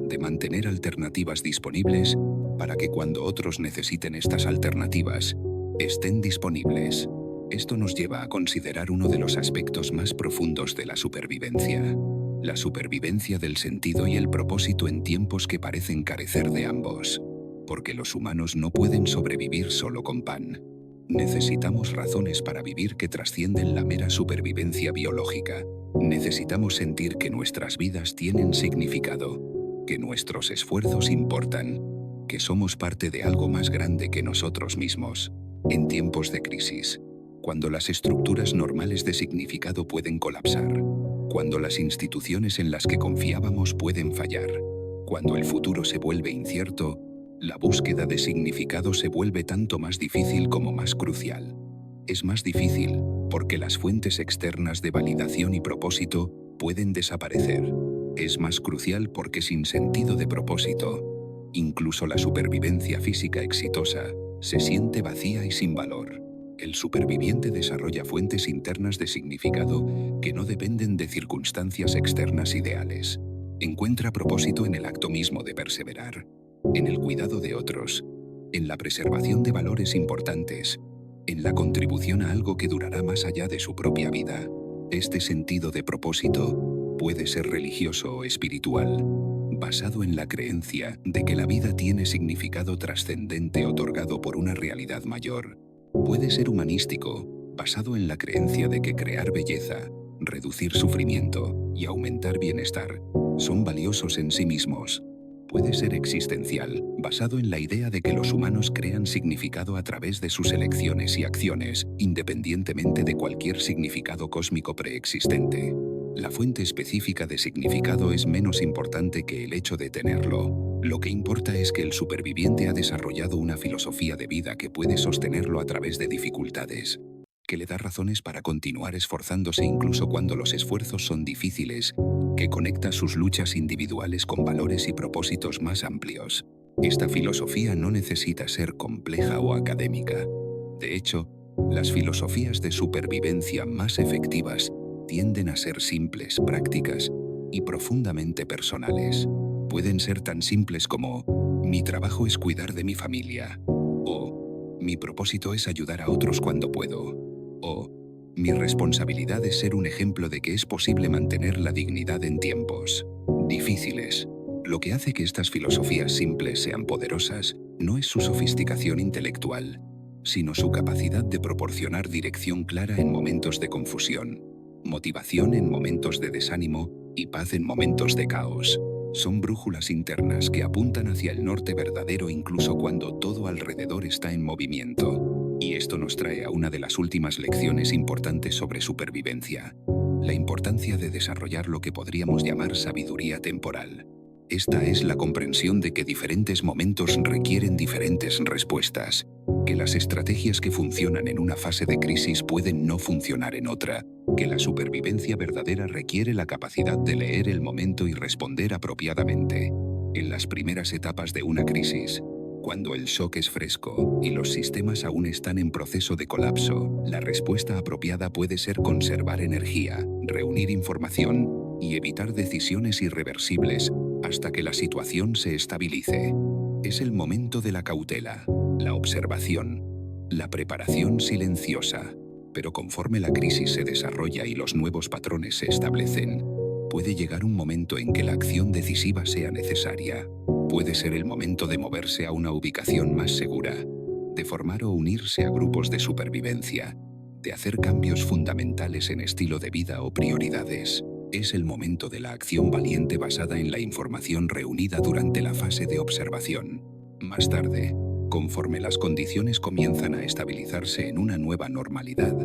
de mantener alternativas disponibles para que cuando otros necesiten estas alternativas, estén disponibles. Esto nos lleva a considerar uno de los aspectos más profundos de la supervivencia. La supervivencia del sentido y el propósito en tiempos que parecen carecer de ambos. Porque los humanos no pueden sobrevivir solo con pan. Necesitamos razones para vivir que trascienden la mera supervivencia biológica. Necesitamos sentir que nuestras vidas tienen significado, que nuestros esfuerzos importan, que somos parte de algo más grande que nosotros mismos. En tiempos de crisis, cuando las estructuras normales de significado pueden colapsar, cuando las instituciones en las que confiábamos pueden fallar, cuando el futuro se vuelve incierto, la búsqueda de significado se vuelve tanto más difícil como más crucial. Es más difícil porque las fuentes externas de validación y propósito pueden desaparecer. Es más crucial porque sin sentido de propósito, incluso la supervivencia física exitosa se siente vacía y sin valor. El superviviente desarrolla fuentes internas de significado que no dependen de circunstancias externas ideales. Encuentra propósito en el acto mismo de perseverar, en el cuidado de otros, en la preservación de valores importantes, en la contribución a algo que durará más allá de su propia vida. Este sentido de propósito puede ser religioso o espiritual, basado en la creencia de que la vida tiene significado trascendente otorgado por una realidad mayor. Puede ser humanístico, basado en la creencia de que crear belleza, reducir sufrimiento y aumentar bienestar son valiosos en sí mismos. Puede ser existencial, basado en la idea de que los humanos crean significado a través de sus elecciones y acciones, independientemente de cualquier significado cósmico preexistente. La fuente específica de significado es menos importante que el hecho de tenerlo. Lo que importa es que el superviviente ha desarrollado una filosofía de vida que puede sostenerlo a través de dificultades, que le da razones para continuar esforzándose incluso cuando los esfuerzos son difíciles, que conecta sus luchas individuales con valores y propósitos más amplios. Esta filosofía no necesita ser compleja o académica. De hecho, las filosofías de supervivencia más efectivas tienden a ser simples, prácticas y profundamente personales. Pueden ser tan simples como: mi trabajo es cuidar de mi familia, o mi propósito es ayudar a otros cuando puedo, o mi responsabilidad es ser un ejemplo de que es posible mantener la dignidad en tiempos difíciles. Lo que hace que estas filosofías simples sean poderosas no es su sofisticación intelectual, sino su capacidad de proporcionar dirección clara en momentos de confusión, motivación en momentos de desánimo y paz en momentos de caos. Son brújulas internas que apuntan hacia el norte verdadero incluso cuando todo alrededor está en movimiento. Y esto nos trae a una de las últimas lecciones importantes sobre supervivencia: la importancia de desarrollar lo que podríamos llamar sabiduría temporal. Esta es la comprensión de que diferentes momentos requieren diferentes respuestas, que las estrategias que funcionan en una fase de crisis pueden no funcionar en otra, que la supervivencia verdadera requiere la capacidad de leer el momento y responder apropiadamente. En las primeras etapas de una crisis, cuando el shock es fresco y los sistemas aún están en proceso de colapso, la respuesta apropiada puede ser conservar energía, reunir información y evitar decisiones irreversibles hasta que la situación se estabilice. Es el momento de la cautela, la observación, la preparación silenciosa. Pero conforme la crisis se desarrolla y los nuevos patrones se establecen, puede llegar un momento en que la acción decisiva sea necesaria. Puede ser el momento de moverse a una ubicación más segura, de formar o unirse a grupos de supervivencia, de hacer cambios fundamentales en estilo de vida o prioridades. Es el momento de la acción valiente basada en la información reunida durante la fase de observación. Más tarde, conforme las condiciones comienzan a estabilizarse en una nueva normalidad,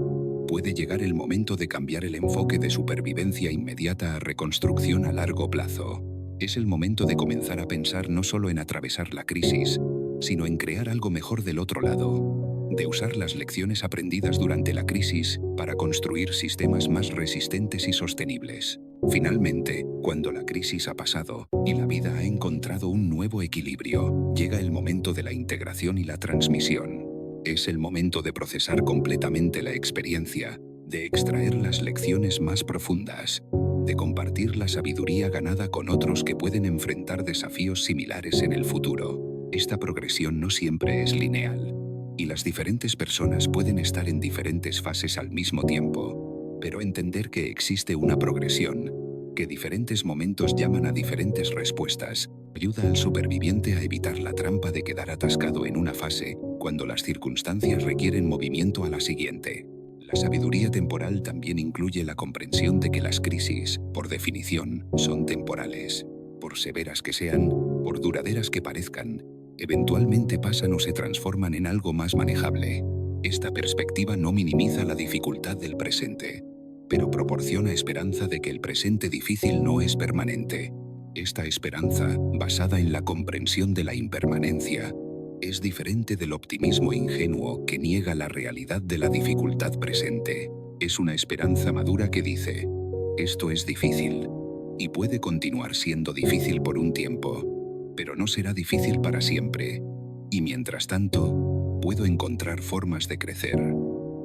puede llegar el momento de cambiar el enfoque de supervivencia inmediata a reconstrucción a largo plazo. Es el momento de comenzar a pensar no solo en atravesar la crisis, sino en crear algo mejor del otro lado, de usar las lecciones aprendidas durante la crisis para construir sistemas más resistentes y sostenibles. Finalmente, cuando la crisis ha pasado y la vida ha encontrado un nuevo equilibrio, llega el momento de la integración y la transmisión. Es el momento de procesar completamente la experiencia, de extraer las lecciones más profundas, de compartir la sabiduría ganada con otros que pueden enfrentar desafíos similares en el futuro. Esta progresión no siempre es lineal, y las diferentes personas pueden estar en diferentes fases al mismo tiempo, pero entender que existe una progresión, que diferentes momentos llaman a diferentes respuestas, ayuda al superviviente a evitar la trampa de quedar atascado en una fase cuando las circunstancias requieren movimiento a la siguiente. La sabiduría temporal también incluye la comprensión de que las crisis, por definición, son temporales. Por severas que sean, por duraderas que parezcan, eventualmente pasan o se transforman en algo más manejable. Esta perspectiva no minimiza la dificultad del presente, pero proporciona esperanza de que el presente difícil no es permanente. Esta esperanza, basada en la comprensión de la impermanencia, es diferente del optimismo ingenuo que niega la realidad de la dificultad presente. Es una esperanza madura que dice, esto es difícil, y puede continuar siendo difícil por un tiempo, pero no será difícil para siempre. Y mientras tanto, puedo encontrar formas de crecer,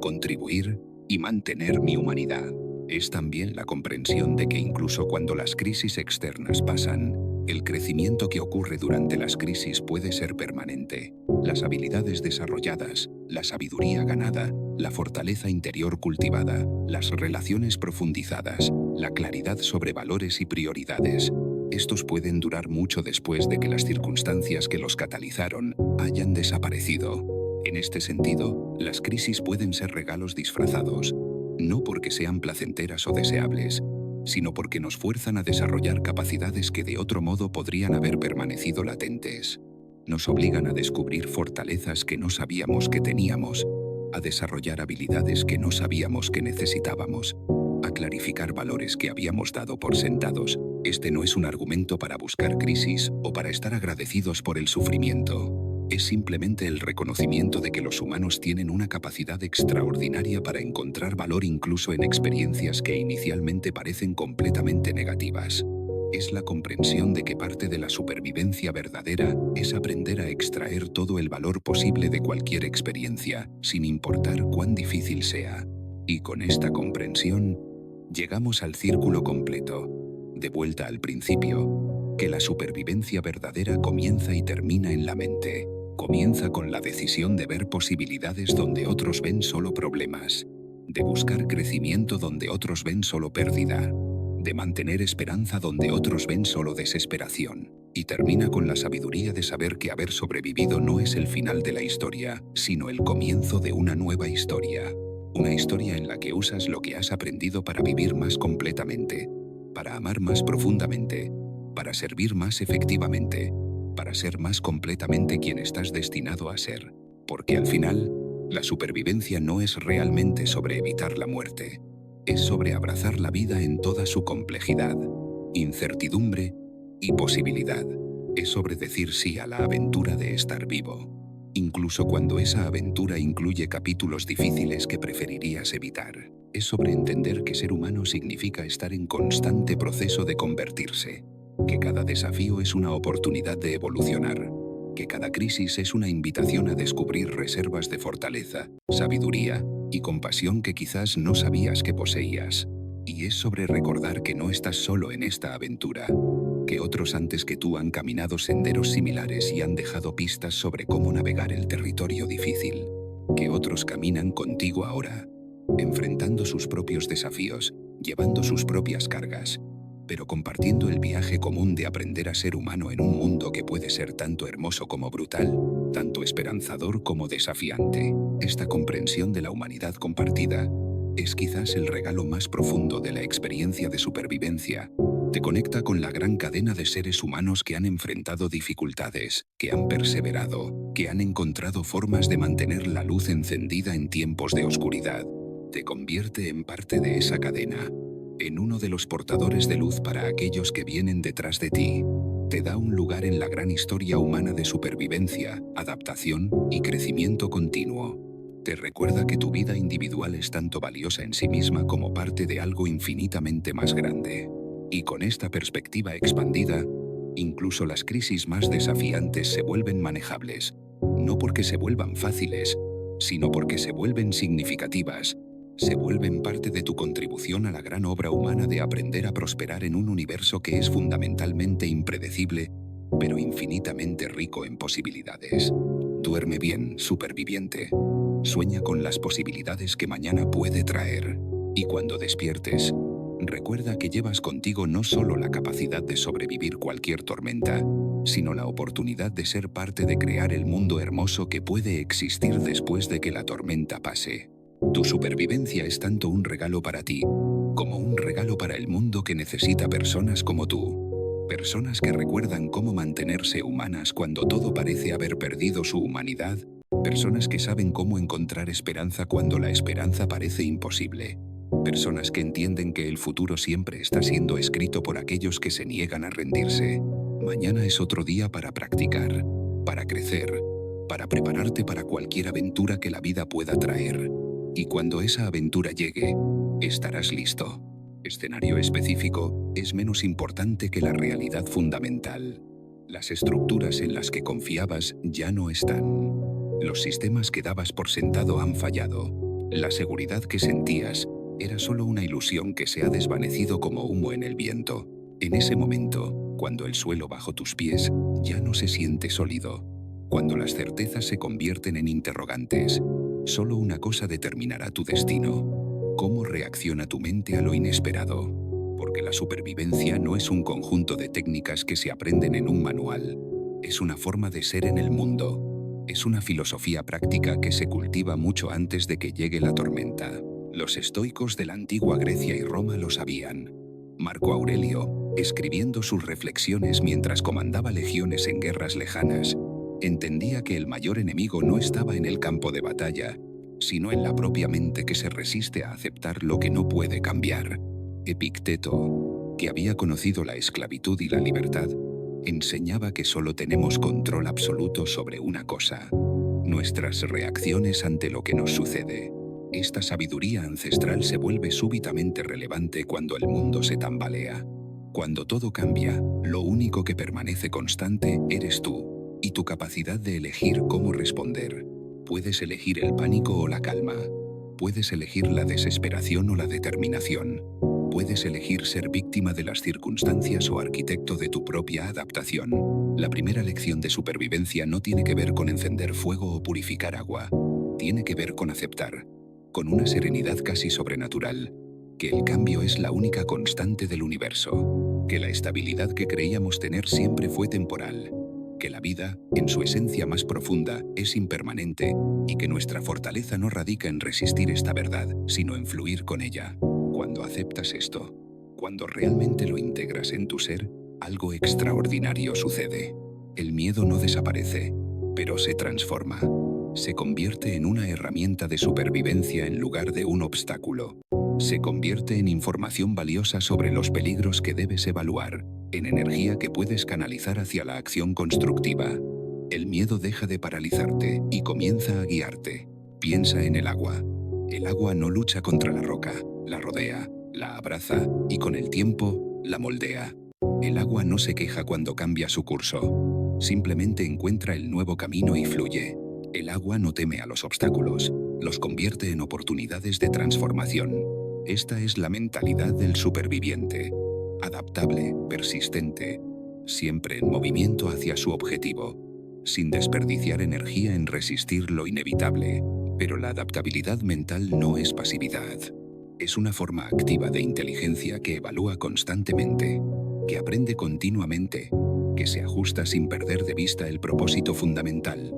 contribuir y mantener mi humanidad. Es también la comprensión de que incluso cuando las crisis externas pasan, el crecimiento que ocurre durante las crisis puede ser permanente. Las habilidades desarrolladas, la sabiduría ganada, la fortaleza interior cultivada, las relaciones profundizadas, la claridad sobre valores y prioridades, estos pueden durar mucho después de que las circunstancias que los catalizaron hayan desaparecido. En este sentido, las crisis pueden ser regalos disfrazados, no porque sean placenteras o deseables, sino porque nos fuerzan a desarrollar capacidades que de otro modo podrían haber permanecido latentes. Nos obligan a descubrir fortalezas que no sabíamos que teníamos, a desarrollar habilidades que no sabíamos que necesitábamos, a clarificar valores que habíamos dado por sentados. Este no es un argumento para buscar crisis o para estar agradecidos por el sufrimiento. Es simplemente el reconocimiento de que los humanos tienen una capacidad extraordinaria para encontrar valor incluso en experiencias que inicialmente parecen completamente negativas. Es la comprensión de que parte de la supervivencia verdadera es aprender a extraer todo el valor posible de cualquier experiencia, sin importar cuán difícil sea. Y con esta comprensión, llegamos al círculo completo, de vuelta al principio, que la supervivencia verdadera comienza y termina en la mente. Comienza con la decisión de ver posibilidades donde otros ven solo problemas, de buscar crecimiento donde otros ven solo pérdida, de mantener esperanza donde otros ven solo desesperación, y termina con la sabiduría de saber que haber sobrevivido no es el final de la historia, sino el comienzo de una nueva historia. Una historia en la que usas lo que has aprendido para vivir más completamente, para amar más profundamente, para servir más efectivamente, para ser más completamente quien estás destinado a ser. Porque al final, la supervivencia no es realmente sobre evitar la muerte. Es sobre abrazar la vida en toda su complejidad, incertidumbre y posibilidad. Es sobre decir sí a la aventura de estar vivo, incluso cuando esa aventura incluye capítulos difíciles que preferirías evitar. Es sobre entender que ser humano significa estar en constante proceso de convertirse, que cada desafío es una oportunidad de evolucionar, que cada crisis es una invitación a descubrir reservas de fortaleza, sabiduría y compasión que quizás no sabías que poseías. Y es sobre recordar que no estás solo en esta aventura, que otros antes que tú han caminado senderos similares y han dejado pistas sobre cómo navegar el territorio difícil, que otros caminan contigo ahora, enfrentando sus propios desafíos, llevando sus propias cargas, pero compartiendo el viaje común de aprender a ser humano en un mundo que puede ser tanto hermoso como brutal, tanto esperanzador como desafiante. Esta comprensión de la humanidad compartida es quizás el regalo más profundo de la experiencia de supervivencia. Te conecta con la gran cadena de seres humanos que han enfrentado dificultades, que han perseverado, que han encontrado formas de mantener la luz encendida en tiempos de oscuridad. Te convierte en parte de esa cadena, en uno de los portadores de luz para aquellos que vienen detrás de ti. Te da un lugar en la gran historia humana de supervivencia, adaptación y crecimiento continuo. Te recuerda que tu vida individual es tanto valiosa en sí misma como parte de algo infinitamente más grande. Y con esta perspectiva expandida, incluso las crisis más desafiantes se vuelven manejables, no porque se vuelvan fáciles, sino porque se vuelven significativas, se vuelven parte de tu contribución a la gran obra humana de aprender a prosperar en un universo que es fundamentalmente impredecible, pero infinitamente rico en posibilidades. Duerme bien, superviviente. Sueña con las posibilidades que mañana puede traer. Y cuando despiertes, recuerda que llevas contigo no solo la capacidad de sobrevivir cualquier tormenta, sino la oportunidad de ser parte de crear el mundo hermoso que puede existir después de que la tormenta pase. Tu supervivencia es tanto un regalo para ti, como un regalo para el mundo que necesita personas como tú. Personas que recuerdan cómo mantenerse humanas cuando todo parece haber perdido su humanidad. Personas que saben cómo encontrar esperanza cuando la esperanza parece imposible. Personas que entienden que el futuro siempre está siendo escrito por aquellos que se niegan a rendirse. Mañana es otro día para practicar, para crecer, para prepararte para cualquier aventura que la vida pueda traer. Y cuando esa aventura llegue, estarás listo. Escenario específico es menos importante que la realidad fundamental. Las estructuras en las que confiabas ya no están. Los sistemas que dabas por sentado han fallado. La seguridad que sentías era solo una ilusión que se ha desvanecido como humo en el viento. En ese momento, cuando el suelo bajo tus pies ya no se siente sólido, cuando las certezas se convierten en interrogantes, solo una cosa determinará tu destino: cómo reacciona tu mente a lo inesperado. Porque la supervivencia no es un conjunto de técnicas que se aprenden en un manual. Es una forma de ser en el mundo. Es una filosofía práctica que se cultiva mucho antes de que llegue la tormenta. Los estoicos de la antigua Grecia y Roma lo sabían. Marco Aurelio, escribiendo sus reflexiones mientras comandaba legiones en guerras lejanas, entendía que el mayor enemigo no estaba en el campo de batalla, sino en la propia mente que se resiste a aceptar lo que no puede cambiar. Epicteto, que había conocido la esclavitud y la libertad, enseñaba que solo tenemos control absoluto sobre una cosa: nuestras reacciones ante lo que nos sucede. Esta sabiduría ancestral se vuelve súbitamente relevante cuando el mundo se tambalea. Cuando todo cambia, lo único que permanece constante eres tú, y tu capacidad de elegir cómo responder. Puedes elegir el pánico o la calma. Puedes elegir la desesperación o la determinación. Puedes elegir ser víctima de las circunstancias o arquitecto de tu propia adaptación. La primera lección de supervivencia no tiene que ver con encender fuego o purificar agua. Tiene que ver con aceptar, con una serenidad casi sobrenatural, que el cambio es la única constante del universo, que la estabilidad que creíamos tener siempre fue temporal, que la vida, en su esencia más profunda, es impermanente y que nuestra fortaleza no radica en resistir esta verdad, sino en fluir con ella. Cuando aceptas esto, cuando realmente lo integras en tu ser, algo extraordinario sucede. El miedo no desaparece, pero se transforma. Se convierte en una herramienta de supervivencia en lugar de un obstáculo. Se convierte en información valiosa sobre los peligros que debes evaluar, en energía que puedes canalizar hacia la acción constructiva. El miedo deja de paralizarte y comienza a guiarte. Piensa en el agua. El agua no lucha contra la roca, la rodea, la abraza y con el tiempo la moldea. El agua no se queja cuando cambia su curso. Simplemente encuentra el nuevo camino y fluye. El agua no teme a los obstáculos, los convierte en oportunidades de transformación. Esta es la mentalidad del superviviente. Adaptable, persistente, siempre en movimiento hacia su objetivo, sin desperdiciar energía en resistir lo inevitable. Pero la adaptabilidad mental no es pasividad. Es una forma activa de inteligencia que evalúa constantemente, que aprende continuamente, que se ajusta sin perder de vista el propósito fundamental: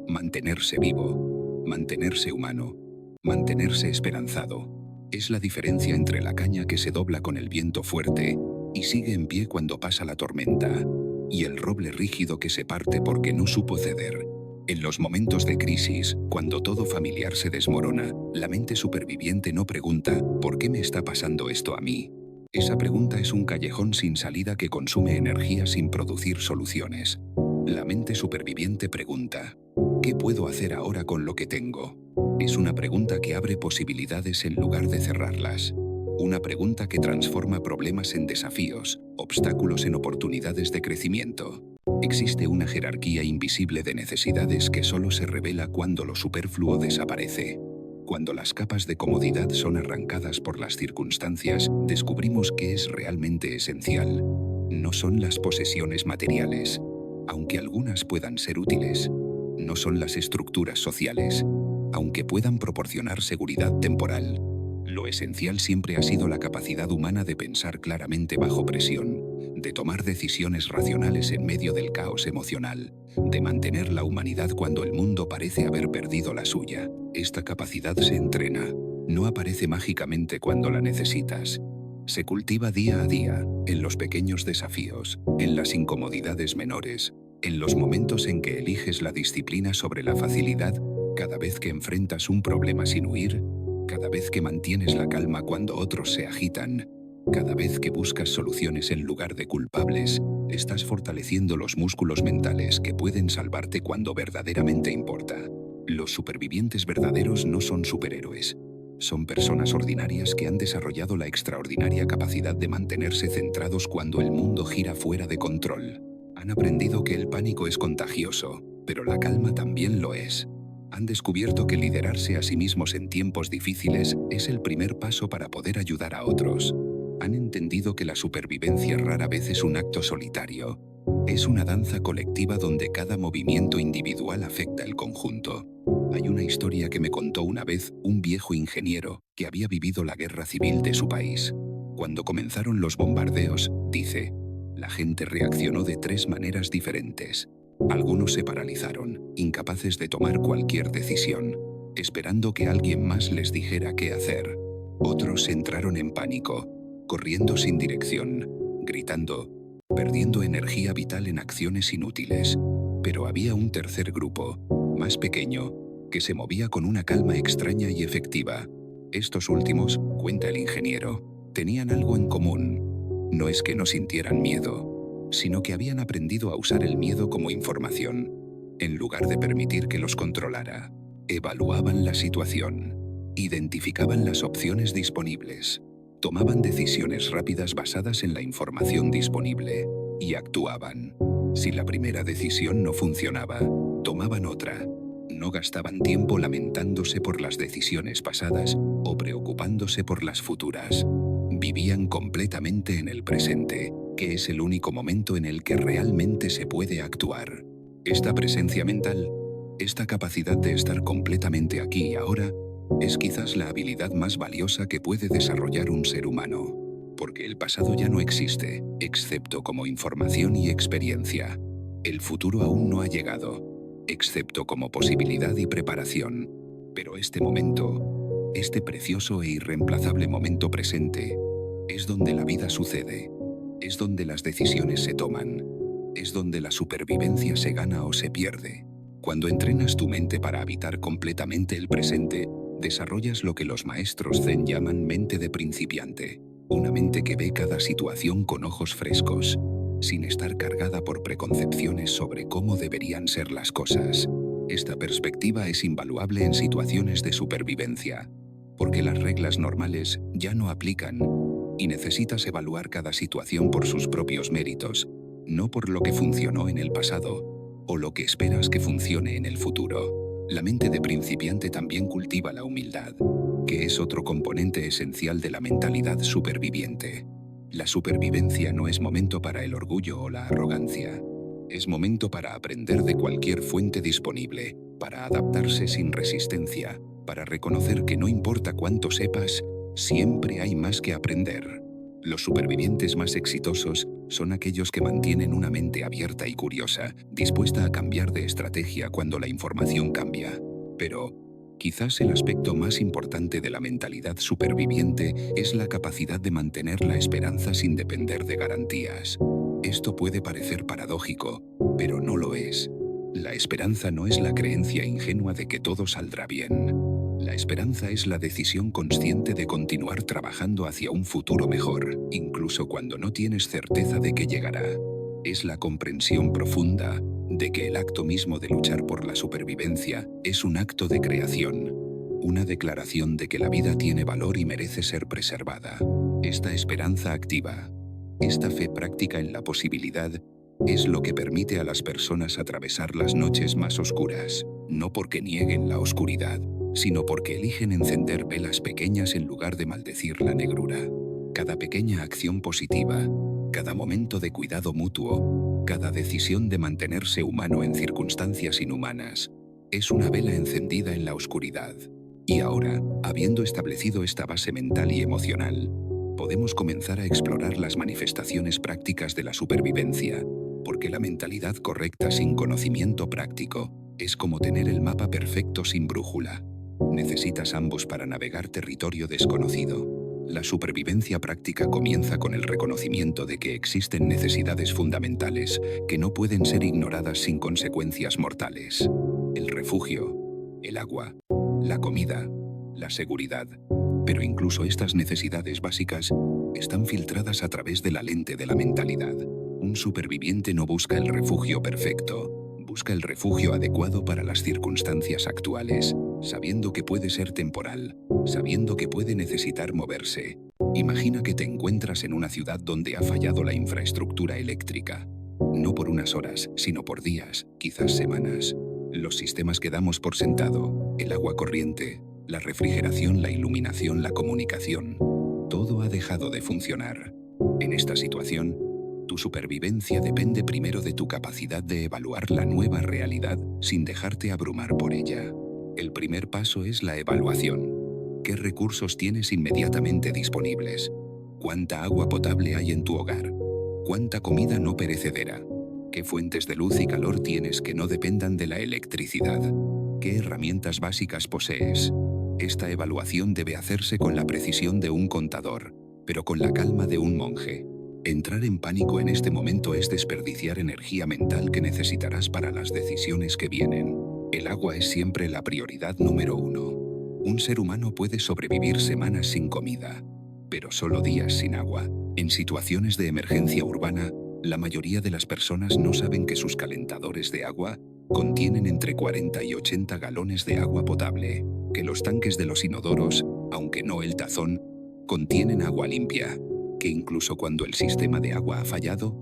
mantenerse vivo, mantenerse humano, mantenerse esperanzado. Es la diferencia entre la caña que se dobla con el viento fuerte y sigue en pie cuando pasa la tormenta, y el roble rígido que se parte porque no supo ceder. En los momentos de crisis, cuando todo familiar se desmorona, la mente superviviente no pregunta ¿por qué me está pasando esto a mí? Esa pregunta es un callejón sin salida que consume energía sin producir soluciones. La mente superviviente pregunta ¿qué puedo hacer ahora con lo que tengo? Es una pregunta que abre posibilidades en lugar de cerrarlas. Una pregunta que transforma problemas en desafíos, obstáculos en oportunidades de crecimiento. Existe una jerarquía invisible de necesidades que solo se revela cuando lo superfluo desaparece. Cuando las capas de comodidad son arrancadas por las circunstancias, descubrimos que es realmente esencial. No son las posesiones materiales, aunque algunas puedan ser útiles. No son las estructuras sociales, aunque puedan proporcionar seguridad temporal. Lo esencial siempre ha sido la capacidad humana de pensar claramente bajo presión, de tomar decisiones racionales en medio del caos emocional, de mantener la humanidad cuando el mundo parece haber perdido la suya. Esta capacidad se entrena, no aparece mágicamente cuando la necesitas. Se cultiva día a día, en los pequeños desafíos, en las incomodidades menores, en los momentos en que eliges la disciplina sobre la facilidad, cada vez que enfrentas un problema sin huir, cada vez que mantienes la calma cuando otros se agitan, cada vez que buscas soluciones en lugar de culpables, estás fortaleciendo los músculos mentales que pueden salvarte cuando verdaderamente importa. Los supervivientes verdaderos no son superhéroes. Son personas ordinarias que han desarrollado la extraordinaria capacidad de mantenerse centrados cuando el mundo gira fuera de control. Han aprendido que el pánico es contagioso, pero la calma también lo es. Han descubierto que liderarse a sí mismos en tiempos difíciles es el primer paso para poder ayudar a otros. Han entendido que la supervivencia rara vez es un acto solitario. Es una danza colectiva donde cada movimiento individual afecta el conjunto. Hay una historia que me contó una vez un viejo ingeniero que había vivido la guerra civil de su país. Cuando comenzaron los bombardeos, dice, la gente reaccionó de 3 maneras diferentes. Algunos se paralizaron, incapaces de tomar cualquier decisión, esperando que alguien más les dijera qué hacer. Otros entraron en pánico, corriendo sin dirección, gritando, perdiendo energía vital en acciones inútiles. Pero había un tercer grupo, más pequeño, que se movía con una calma extraña y efectiva. Estos últimos, cuenta el ingeniero, tenían algo en común. No es que no sintieran miedo, sino que habían aprendido a usar el miedo como información. En lugar de permitir que los controlara, evaluaban la situación, identificaban las opciones disponibles, tomaban decisiones rápidas basadas en la información disponible y actuaban. Si la primera decisión no funcionaba, tomaban otra. No gastaban tiempo lamentándose por las decisiones pasadas o preocupándose por las futuras. Vivían completamente en el presente, que es el único momento en el que realmente se puede actuar. Esta presencia mental, esta capacidad de estar completamente aquí y ahora, es quizás la habilidad más valiosa que puede desarrollar un ser humano. Porque el pasado ya no existe, excepto como información y experiencia. El futuro aún no ha llegado, excepto como posibilidad y preparación. Pero este momento, este precioso e irreemplazable momento presente, es donde la vida sucede. Es donde las decisiones se toman. Es donde la supervivencia se gana o se pierde. Cuando entrenas tu mente para habitar completamente el presente, desarrollas lo que los maestros Zen llaman mente de principiante. Una mente que ve cada situación con ojos frescos, sin estar cargada por preconcepciones sobre cómo deberían ser las cosas. Esta perspectiva es invaluable en situaciones de supervivencia, porque las reglas normales ya no aplican. y necesitas evaluar cada situación por sus propios méritos, no por lo que funcionó en el pasado o lo que esperas que funcione en el futuro. La mente de principiante también cultiva la humildad, que es otro componente esencial de la mentalidad superviviente. La supervivencia no es momento para el orgullo o la arrogancia. Es momento para aprender de cualquier fuente disponible, para adaptarse sin resistencia, para reconocer que no importa cuánto sepas, siempre hay más que aprender. Los supervivientes más exitosos son aquellos que mantienen una mente abierta y curiosa, dispuesta a cambiar de estrategia cuando la información cambia. Pero, quizás el aspecto más importante de la mentalidad superviviente es la capacidad de mantener la esperanza sin depender de garantías. Esto puede parecer paradójico, pero no lo es. La esperanza no es la creencia ingenua de que todo saldrá bien. La esperanza es la decisión consciente de continuar trabajando hacia un futuro mejor, incluso cuando no tienes certeza de que llegará. Es la comprensión profunda de que el acto mismo de luchar por la supervivencia es un acto de creación, una declaración de que la vida tiene valor y merece ser preservada. Esta esperanza activa, esta fe práctica en la posibilidad, es lo que permite a las personas atravesar las noches más oscuras, no porque nieguen la oscuridad, sino porque eligen encender velas pequeñas en lugar de maldecir la negrura. Cada pequeña acción positiva, cada momento de cuidado mutuo, cada decisión de mantenerse humano en circunstancias inhumanas, es una vela encendida en la oscuridad. Y ahora, habiendo establecido esta base mental y emocional, podemos comenzar a explorar las manifestaciones prácticas de la supervivencia, porque la mentalidad correcta sin conocimiento práctico es como tener el mapa perfecto sin brújula. Necesitas ambos para navegar territorio desconocido. La supervivencia práctica comienza con el reconocimiento de que existen necesidades fundamentales que no pueden ser ignoradas sin consecuencias mortales. El refugio, el agua, la comida, la seguridad. Pero incluso estas necesidades básicas están filtradas a través de la lente de la mentalidad. Un superviviente no busca el refugio perfecto, busca el refugio adecuado para las circunstancias actuales, sabiendo que puede ser temporal, sabiendo que puede necesitar moverse. Imagina que te encuentras en una ciudad donde ha fallado la infraestructura eléctrica. No por unas horas, sino por días, quizás semanas. Los sistemas que damos por sentado, el agua corriente, la refrigeración, la iluminación, la comunicación, todo ha dejado de funcionar. En esta situación, tu supervivencia depende primero de tu capacidad de evaluar la nueva realidad sin dejarte abrumar por ella. El primer paso es la evaluación. ¿Qué recursos tienes inmediatamente disponibles? ¿Cuánta agua potable hay en tu hogar? ¿Cuánta comida no perecedera? ¿Qué fuentes de luz y calor tienes que no dependan de la electricidad? ¿Qué herramientas básicas posees? Esta evaluación debe hacerse con la precisión de un contador, pero con la calma de un monje. Entrar en pánico en este momento es desperdiciar energía mental que necesitarás para las decisiones que vienen. El agua es siempre la prioridad número uno. Un ser humano puede sobrevivir semanas sin comida, pero solo días sin agua. En situaciones de emergencia urbana, la mayoría de las personas no saben que sus calentadores de agua contienen entre 40 y 80 galones de agua potable, que los tanques de los inodoros, aunque no el tazón, contienen agua limpia, que incluso cuando el sistema de agua ha fallado,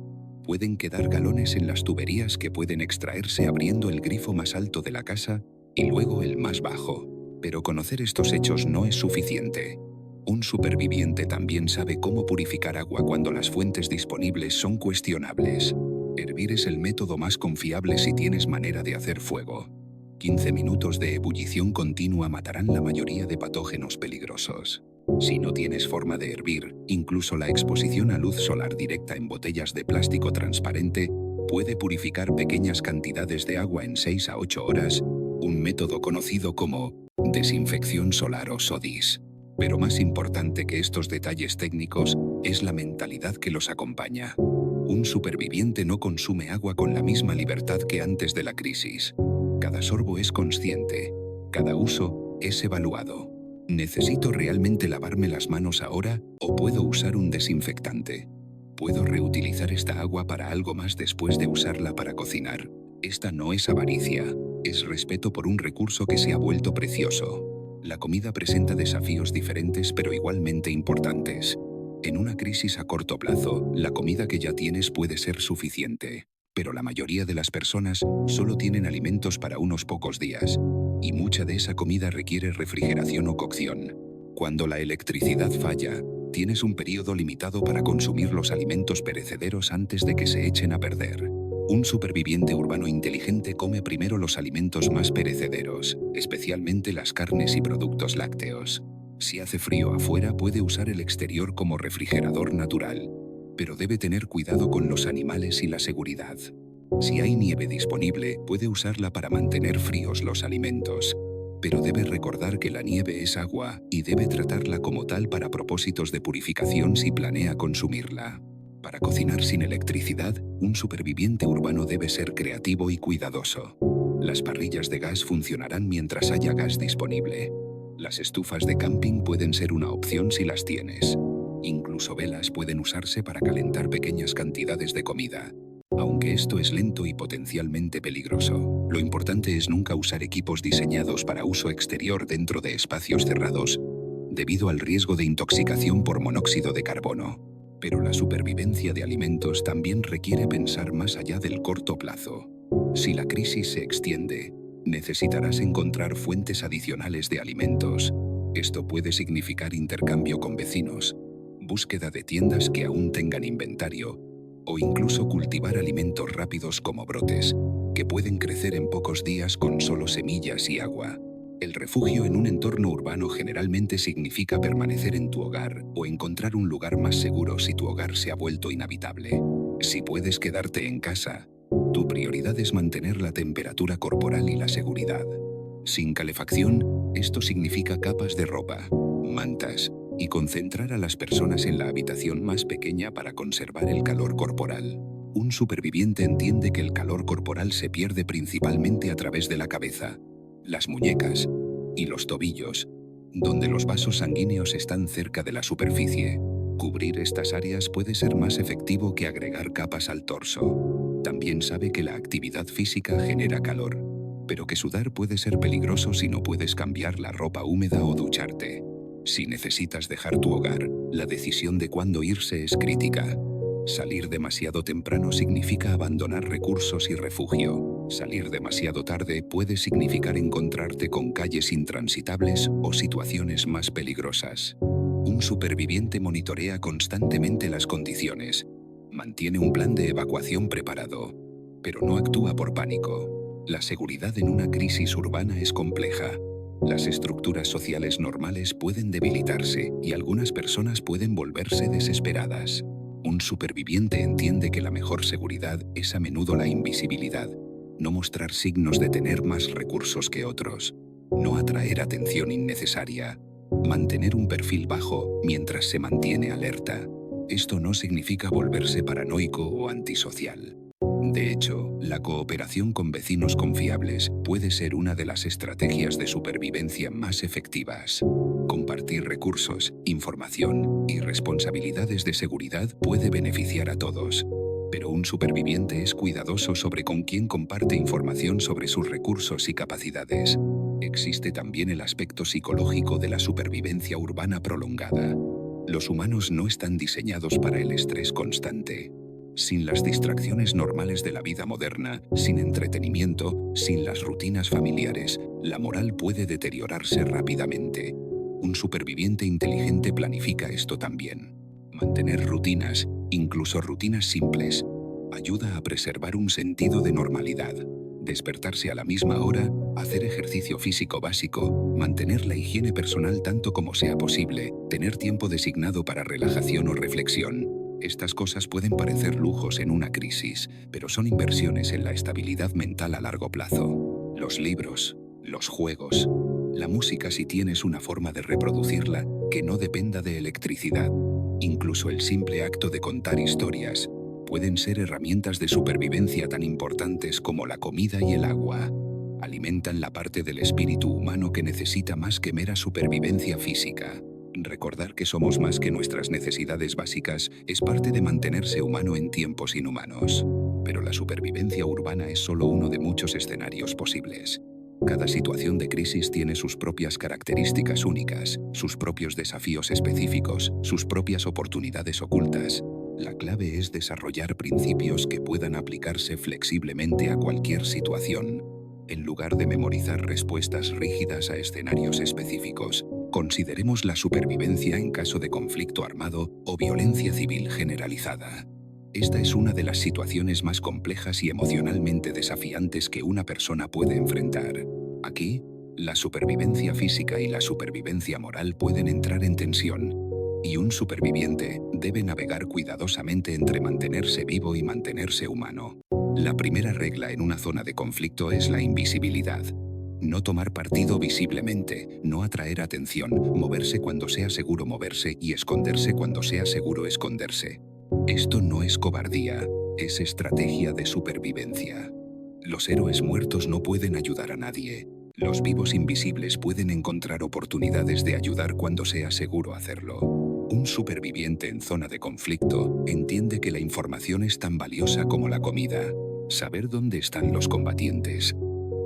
pueden quedar galones en las tuberías que pueden extraerse abriendo el grifo más alto de la casa y luego el más bajo. Pero conocer estos hechos no es suficiente. Un superviviente también sabe cómo purificar agua cuando las fuentes disponibles son cuestionables. Hervir es el método más confiable si tienes manera de hacer fuego. 15 minutos de ebullición continua matarán la mayoría de patógenos peligrosos. Si no tienes forma de hervir, incluso la exposición a luz solar directa en botellas de plástico transparente puede purificar pequeñas cantidades de agua en 6 a 8 horas, un método conocido como desinfección solar o SODIS. Pero más importante que estos detalles técnicos es la mentalidad que los acompaña. Un superviviente no consume agua con la misma libertad que antes de la crisis. Cada sorbo es consciente, cada uso es evaluado. ¿Necesito realmente lavarme las manos ahora o puedo usar un desinfectante? ¿Puedo reutilizar esta agua para algo más después de usarla para cocinar? Esta no es avaricia, es respeto por un recurso que se ha vuelto precioso. La comida presenta desafíos diferentes pero igualmente importantes. En una crisis a corto plazo, la comida que ya tienes puede ser suficiente, pero la mayoría de las personas solo tienen alimentos para unos pocos días, y mucha de esa comida requiere refrigeración o cocción. Cuando la electricidad falla, tienes un periodo limitado para consumir los alimentos perecederos antes de que se echen a perder. Un superviviente urbano inteligente come primero los alimentos más perecederos, especialmente las carnes y productos lácteos. Si hace frío afuera, puede usar el exterior como refrigerador natural, pero debe tener cuidado con los animales y la seguridad. Si hay nieve disponible, puede usarla para mantener fríos los alimentos, pero debe recordar que la nieve es agua y debe tratarla como tal para propósitos de purificación si planea consumirla. Para cocinar sin electricidad, un superviviente urbano debe ser creativo y cuidadoso. Las parrillas de gas funcionarán mientras haya gas disponible. Las estufas de camping pueden ser una opción si las tienes. Incluso velas pueden usarse para calentar pequeñas cantidades de comida. Aunque esto es lento y potencialmente peligroso, lo importante es nunca usar equipos diseñados para uso exterior dentro de espacios cerrados, debido al riesgo de intoxicación por monóxido de carbono. Pero la supervivencia de alimentos también requiere pensar más allá del corto plazo. Si la crisis se extiende, necesitarás encontrar fuentes adicionales de alimentos. Esto puede significar intercambio con vecinos, búsqueda de tiendas que aún tengan inventario, o incluso cultivar alimentos rápidos como brotes, que pueden crecer en pocos días con solo semillas y agua. El refugio en un entorno urbano generalmente significa permanecer en tu hogar o encontrar un lugar más seguro si tu hogar se ha vuelto inhabitable. Si puedes quedarte en casa, tu prioridad es mantener la temperatura corporal y la seguridad. Sin calefacción, esto significa capas de ropa, mantas, y concentrar a las personas en la habitación más pequeña para conservar el calor corporal. Un superviviente entiende que el calor corporal se pierde principalmente a través de la cabeza, las muñecas y los tobillos, donde los vasos sanguíneos están cerca de la superficie. Cubrir estas áreas puede ser más efectivo que agregar capas al torso. También sabe que la actividad física genera calor, pero que sudar puede ser peligroso si no puedes cambiar la ropa húmeda o ducharte. Si necesitas dejar tu hogar, la decisión de cuándo irse es crítica. Salir demasiado temprano significa abandonar recursos y refugio. Salir demasiado tarde puede significar encontrarte con calles intransitables o situaciones más peligrosas. Un superviviente monitorea constantemente las condiciones, mantiene un plan de evacuación preparado, pero no actúa por pánico. La seguridad en una crisis urbana es compleja. Las estructuras sociales normales pueden debilitarse y algunas personas pueden volverse desesperadas. Un superviviente entiende que la mejor seguridad es a menudo la invisibilidad, no mostrar signos de tener más recursos que otros, no atraer atención innecesaria, mantener un perfil bajo mientras se mantiene alerta. Esto no significa volverse paranoico o antisocial. De hecho, la cooperación con vecinos confiables puede ser una de las estrategias de supervivencia más efectivas. Compartir recursos, información y responsabilidades de seguridad puede beneficiar a todos. Pero un superviviente es cuidadoso sobre con quién comparte información sobre sus recursos y capacidades. Existe también el aspecto psicológico de la supervivencia urbana prolongada. Los humanos no están diseñados para el estrés constante. Sin las distracciones normales de la vida moderna, sin entretenimiento, sin las rutinas familiares, la moral puede deteriorarse rápidamente. Un superviviente inteligente planifica esto también. Mantener rutinas, incluso rutinas simples, ayuda a preservar un sentido de normalidad. Despertarse a la misma hora, hacer ejercicio físico básico, mantener la higiene personal tanto como sea posible, tener tiempo designado para relajación o reflexión. Estas cosas pueden parecer lujos en una crisis, pero son inversiones en la estabilidad mental a largo plazo. Los libros, los juegos, la música si tienes una forma de reproducirla que no dependa de electricidad. Incluso el simple acto de contar historias pueden ser herramientas de supervivencia tan importantes como la comida y el agua. Alimentan la parte del espíritu humano que necesita más que mera supervivencia física. Recordar que somos más que nuestras necesidades básicas es parte de mantenerse humano en tiempos inhumanos. Pero la supervivencia urbana es solo uno de muchos escenarios posibles. Cada situación de crisis tiene sus propias características únicas, sus propios desafíos específicos, sus propias oportunidades ocultas. La clave es desarrollar principios que puedan aplicarse flexiblemente a cualquier situación. En lugar de memorizar respuestas rígidas a escenarios específicos, consideremos la supervivencia en caso de conflicto armado o violencia civil generalizada. Esta es una de las situaciones más complejas y emocionalmente desafiantes que una persona puede enfrentar. Aquí, la supervivencia física y la supervivencia moral pueden entrar en tensión, y un superviviente debe navegar cuidadosamente entre mantenerse vivo y mantenerse humano. La primera regla en una zona de conflicto es la invisibilidad. No tomar partido visiblemente, no atraer atención, moverse cuando sea seguro moverse y esconderse cuando sea seguro esconderse. Esto no es cobardía, es estrategia de supervivencia. Los héroes muertos no pueden ayudar a nadie. Los vivos invisibles pueden encontrar oportunidades de ayudar cuando sea seguro hacerlo. Un superviviente en zona de conflicto entiende que la información es tan valiosa como la comida. Saber dónde están los combatientes,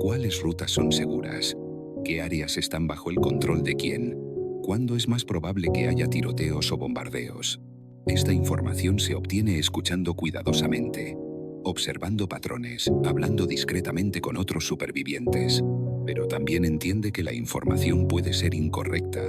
cuáles rutas son seguras, qué áreas están bajo el control de quién, cuándo es más probable que haya tiroteos o bombardeos. Esta información se obtiene escuchando cuidadosamente, observando patrones, hablando discretamente con otros supervivientes. Pero también entiende que la información puede ser incorrecta,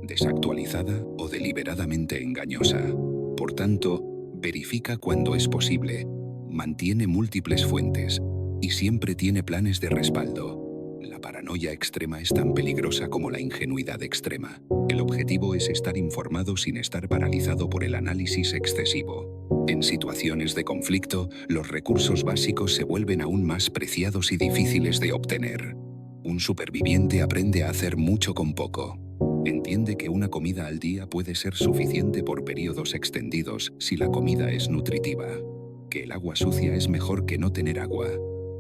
desactualizada o deliberadamente engañosa. Por tanto, verifica cuando es posible, mantiene múltiples fuentes y siempre tiene planes de respaldo. La paranoia extrema es tan peligrosa como la ingenuidad extrema. El objetivo es estar informado sin estar paralizado por el análisis excesivo. En situaciones de conflicto, los recursos básicos se vuelven aún más preciados y difíciles de obtener. Un superviviente aprende a hacer mucho con poco. Entiende que una comida al día puede ser suficiente por periodos extendidos si la comida es nutritiva. Que el agua sucia es mejor que no tener agua,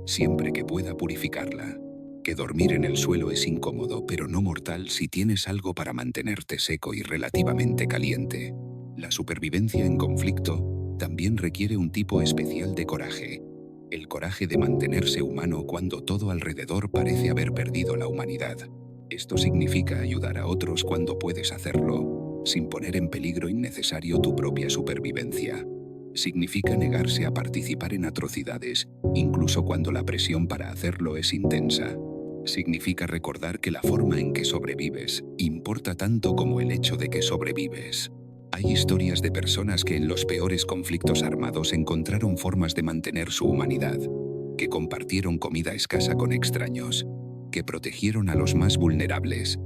siempre que pueda purificarla. Que dormir en el suelo es incómodo, pero no mortal si tienes algo para mantenerte seco y relativamente caliente. La supervivencia en conflicto también requiere un tipo especial de coraje. El coraje de mantenerse humano cuando todo alrededor parece haber perdido la humanidad. Esto significa ayudar a otros cuando puedes hacerlo, sin poner en peligro innecesario tu propia supervivencia. Significa negarse a participar en atrocidades, incluso cuando la presión para hacerlo es intensa. Significa recordar que la forma en que sobrevives importa tanto como el hecho de que sobrevives. Hay historias de personas que en los peores conflictos armados encontraron formas de mantener su humanidad, que compartieron comida escasa con extraños, que protegieron a los más vulnerables,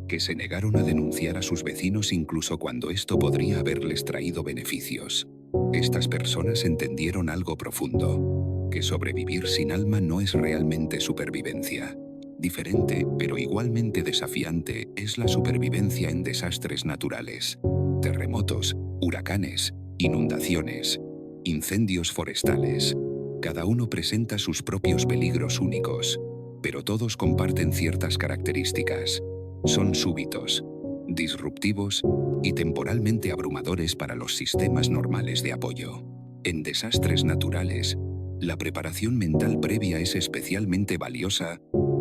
que se negaron a denunciar a sus vecinos incluso cuando esto podría haberles traído beneficios. Estas personas entendieron algo profundo, que sobrevivir sin alma no es realmente supervivencia. Diferente, pero igualmente desafiante, es la supervivencia en desastres naturales. Terremotos, huracanes, inundaciones, incendios forestales. Cada uno presenta sus propios peligros únicos, pero todos comparten ciertas características. Son súbitos, disruptivos y temporalmente abrumadores para los sistemas normales de apoyo. En desastres naturales, la preparación mental previa es especialmente valiosa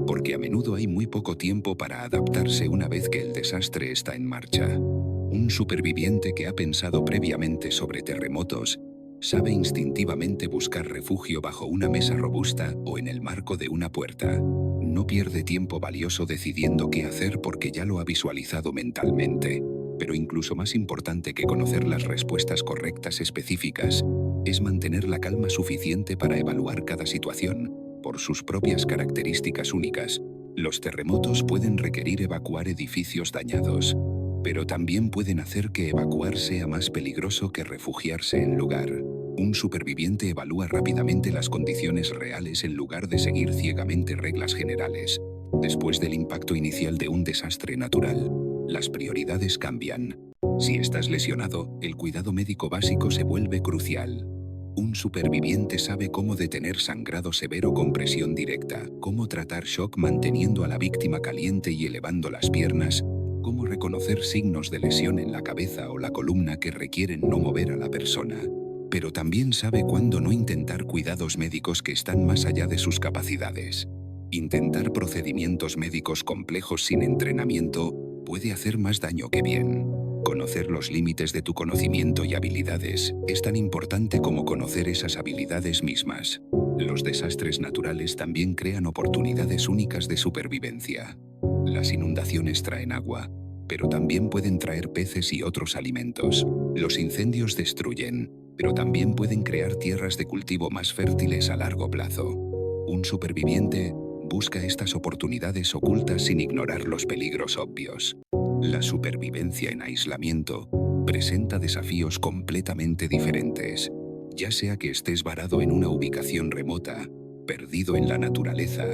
porque a menudo hay muy poco tiempo para adaptarse una vez que el desastre está en marcha. Un superviviente que ha pensado previamente sobre terremotos sabe instintivamente buscar refugio bajo una mesa robusta o en el marco de una puerta. No pierde tiempo valioso decidiendo qué hacer porque ya lo ha visualizado mentalmente. Pero incluso más importante que conocer las respuestas correctas específicas es mantener la calma suficiente para evaluar cada situación por sus propias características únicas. Los terremotos pueden requerir evacuar edificios dañados, pero también pueden hacer que evacuar sea más peligroso que refugiarse en lugar. Un superviviente evalúa rápidamente las condiciones reales en lugar de seguir ciegamente reglas generales. Después del impacto inicial de un desastre natural, las prioridades cambian. Si estás lesionado, el cuidado médico básico se vuelve crucial. Un superviviente sabe cómo detener sangrado severo con presión directa, cómo tratar shock manteniendo a la víctima caliente y elevando las piernas, cómo reconocer signos de lesión en la cabeza o la columna que requieren no mover a la persona. Pero también sabe cuándo no intentar cuidados médicos que están más allá de sus capacidades. Intentar procedimientos médicos complejos sin entrenamiento puede hacer más daño que bien. Conocer los límites de tu conocimiento y habilidades es tan importante como conocer esas habilidades mismas. Los desastres naturales también crean oportunidades únicas de supervivencia. Las inundaciones traen agua, pero también pueden traer peces y otros alimentos. Los incendios destruyen, pero también pueden crear tierras de cultivo más fértiles a largo plazo. Un superviviente busca estas oportunidades ocultas sin ignorar los peligros obvios. La supervivencia en aislamiento presenta desafíos completamente diferentes, ya sea que estés varado en una ubicación remota, perdido en la naturaleza,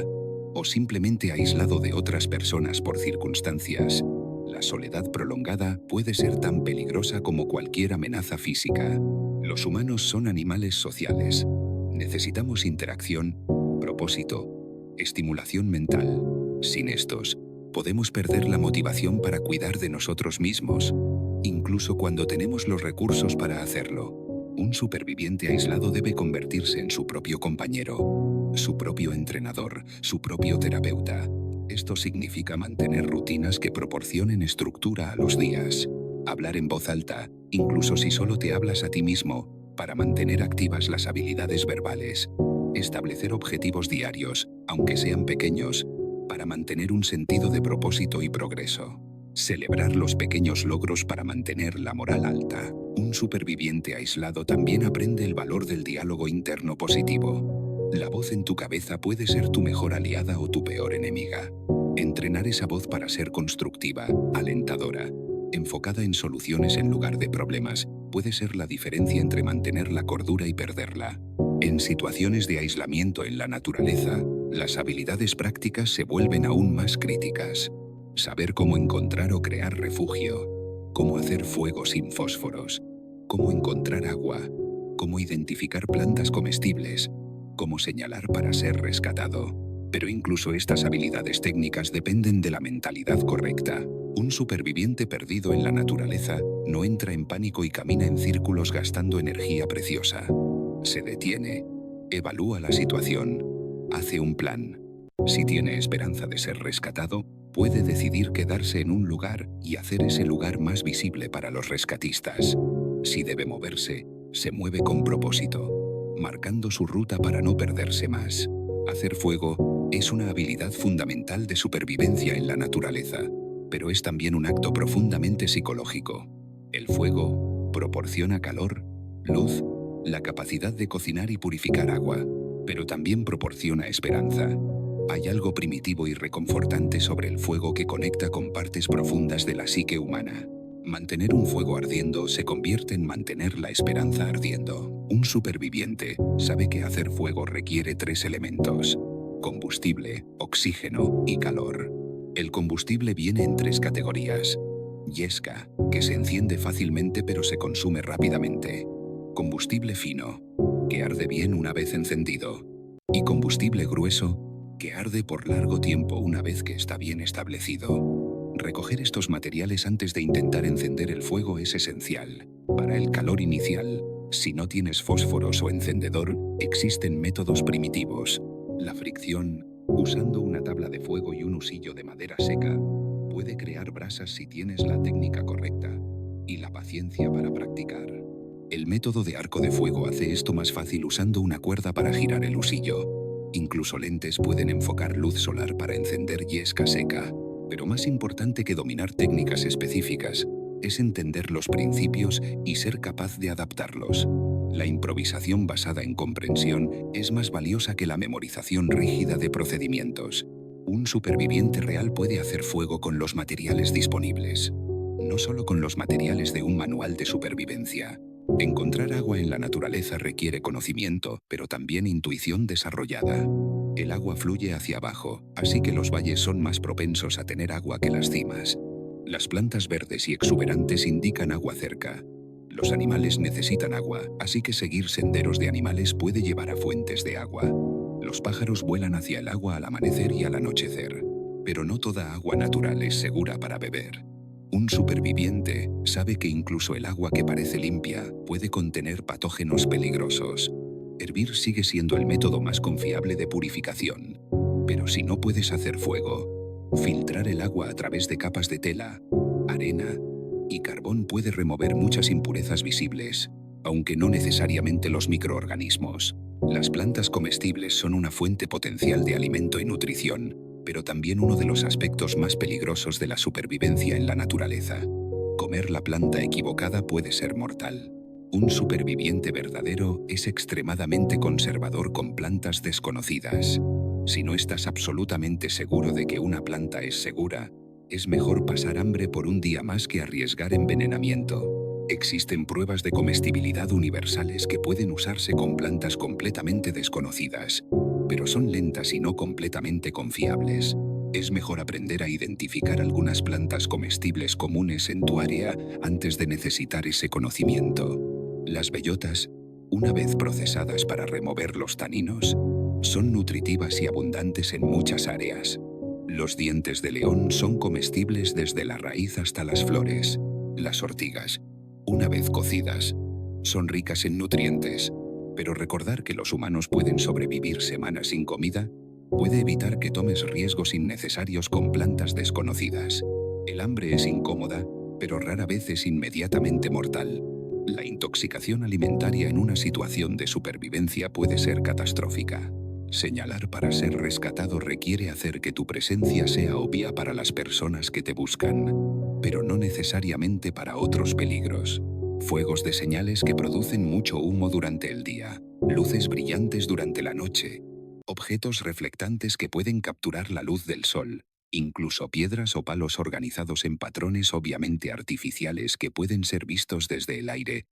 o simplemente aislado de otras personas por circunstancias. La soledad prolongada puede ser tan peligrosa como cualquier amenaza física. Los humanos son animales sociales. Necesitamos interacción, propósito, estimulación mental. Sin estos, podemos perder la motivación para cuidar de nosotros mismos, incluso cuando tenemos los recursos para hacerlo. Un superviviente aislado debe convertirse en su propio compañero, su propio entrenador, su propio terapeuta. Esto significa mantener rutinas que proporcionen estructura a los días, hablar en voz alta, incluso si solo te hablas a ti mismo, para mantener activas las habilidades verbales. Establecer objetivos diarios, aunque sean pequeños, para mantener un sentido de propósito y progreso. Celebrar los pequeños logros para mantener la moral alta. Un superviviente aislado también aprende el valor del diálogo interno positivo. La voz en tu cabeza puede ser tu mejor aliada o tu peor enemiga. Entrenar esa voz para ser constructiva, alentadora, enfocada en soluciones en lugar de problemas, puede ser la diferencia entre mantener la cordura y perderla. En situaciones de aislamiento en la naturaleza, las habilidades prácticas se vuelven aún más críticas. Saber cómo encontrar o crear refugio, cómo hacer fuego sin fósforos, cómo encontrar agua, cómo identificar plantas comestibles, cómo señalar para ser rescatado. Pero incluso estas habilidades técnicas dependen de la mentalidad correcta. Un superviviente perdido en la naturaleza no entra en pánico y camina en círculos gastando energía preciosa. Se detiene, evalúa la situación, hace un plan. Si tiene esperanza de ser rescatado, puede decidir quedarse en un lugar y hacer ese lugar más visible para los rescatistas. Si debe moverse, se mueve con propósito, marcando su ruta para no perderse más. Hacer fuego es una habilidad fundamental de supervivencia en la naturaleza, pero es también un acto profundamente psicológico. El fuego proporciona calor, luz, la capacidad de cocinar y purificar agua, pero también proporciona esperanza. Hay algo primitivo y reconfortante sobre el fuego que conecta con partes profundas de la psique humana. Mantener un fuego ardiendo se convierte en mantener la esperanza ardiendo. Un superviviente sabe que hacer fuego requiere 3 elementos: combustible, oxígeno y calor. El combustible viene en 3 categorías: yesca, que se enciende fácilmente pero se consume rápidamente; combustible fino, que arde bien una vez encendido; y combustible grueso, que arde por largo tiempo una vez que está bien establecido. Recoger estos materiales antes de intentar encender el fuego es esencial. Para el calor inicial, si no tienes fósforos o encendedor, existen métodos primitivos. La fricción, usando una tabla de fuego y un husillo de madera seca, puede crear brasas si tienes la técnica correcta y la paciencia para practicar. El método de arco de fuego hace esto más fácil usando una cuerda para girar el husillo. Incluso lentes pueden enfocar luz solar para encender yesca seca. Pero más importante que dominar técnicas específicas es entender los principios y ser capaz de adaptarlos. La improvisación basada en comprensión es más valiosa que la memorización rígida de procedimientos. Un superviviente real puede hacer fuego con los materiales disponibles, no solo con los materiales de un manual de supervivencia. Encontrar agua en la naturaleza requiere conocimiento, pero también intuición desarrollada. El agua fluye hacia abajo, así que los valles son más propensos a tener agua que las cimas. Las plantas verdes y exuberantes indican agua cerca. Los animales necesitan agua, así que seguir senderos de animales puede llevar a fuentes de agua. Los pájaros vuelan hacia el agua al amanecer y al anochecer. Pero no toda agua natural es segura para beber. Un superviviente sabe que incluso el agua que parece limpia puede contener patógenos peligrosos. Hervir sigue siendo el método más confiable de purificación. Pero si no puedes hacer fuego, filtrar el agua a través de capas de tela, arena y carbón puede remover muchas impurezas visibles, aunque no necesariamente los microorganismos. Las plantas comestibles son una fuente potencial de alimento y nutrición, pero también uno de los aspectos más peligrosos de la supervivencia en la naturaleza. Comer la planta equivocada puede ser mortal. Un superviviente verdadero es extremadamente conservador con plantas desconocidas. Si no estás absolutamente seguro de que una planta es segura, es mejor pasar hambre por un día más que arriesgar envenenamiento. Existen pruebas de comestibilidad universales que pueden usarse con plantas completamente desconocidas, pero son lentas y no completamente confiables. Es mejor aprender a identificar algunas plantas comestibles comunes en tu área antes de necesitar ese conocimiento. Las bellotas, una vez procesadas para remover los taninos, son nutritivas y abundantes en muchas áreas. Los dientes de león son comestibles desde la raíz hasta las flores. Las ortigas, una vez cocidas, son ricas en nutrientes, pero recordar que los humanos pueden sobrevivir semanas sin comida puede evitar que tomes riesgos innecesarios con plantas desconocidas. El hambre es incómoda, pero rara vez es inmediatamente mortal. La intoxicación alimentaria en una situación de supervivencia puede ser catastrófica. Señalar para ser rescatado requiere hacer que tu presencia sea obvia para las personas que te buscan, pero no necesariamente para otros peligros. Fuegos de señales que producen mucho humo durante el día, luces brillantes durante la noche, objetos reflectantes que pueden capturar la luz del sol, incluso piedras o palos organizados en patrones obviamente artificiales que pueden ser vistos desde el aire,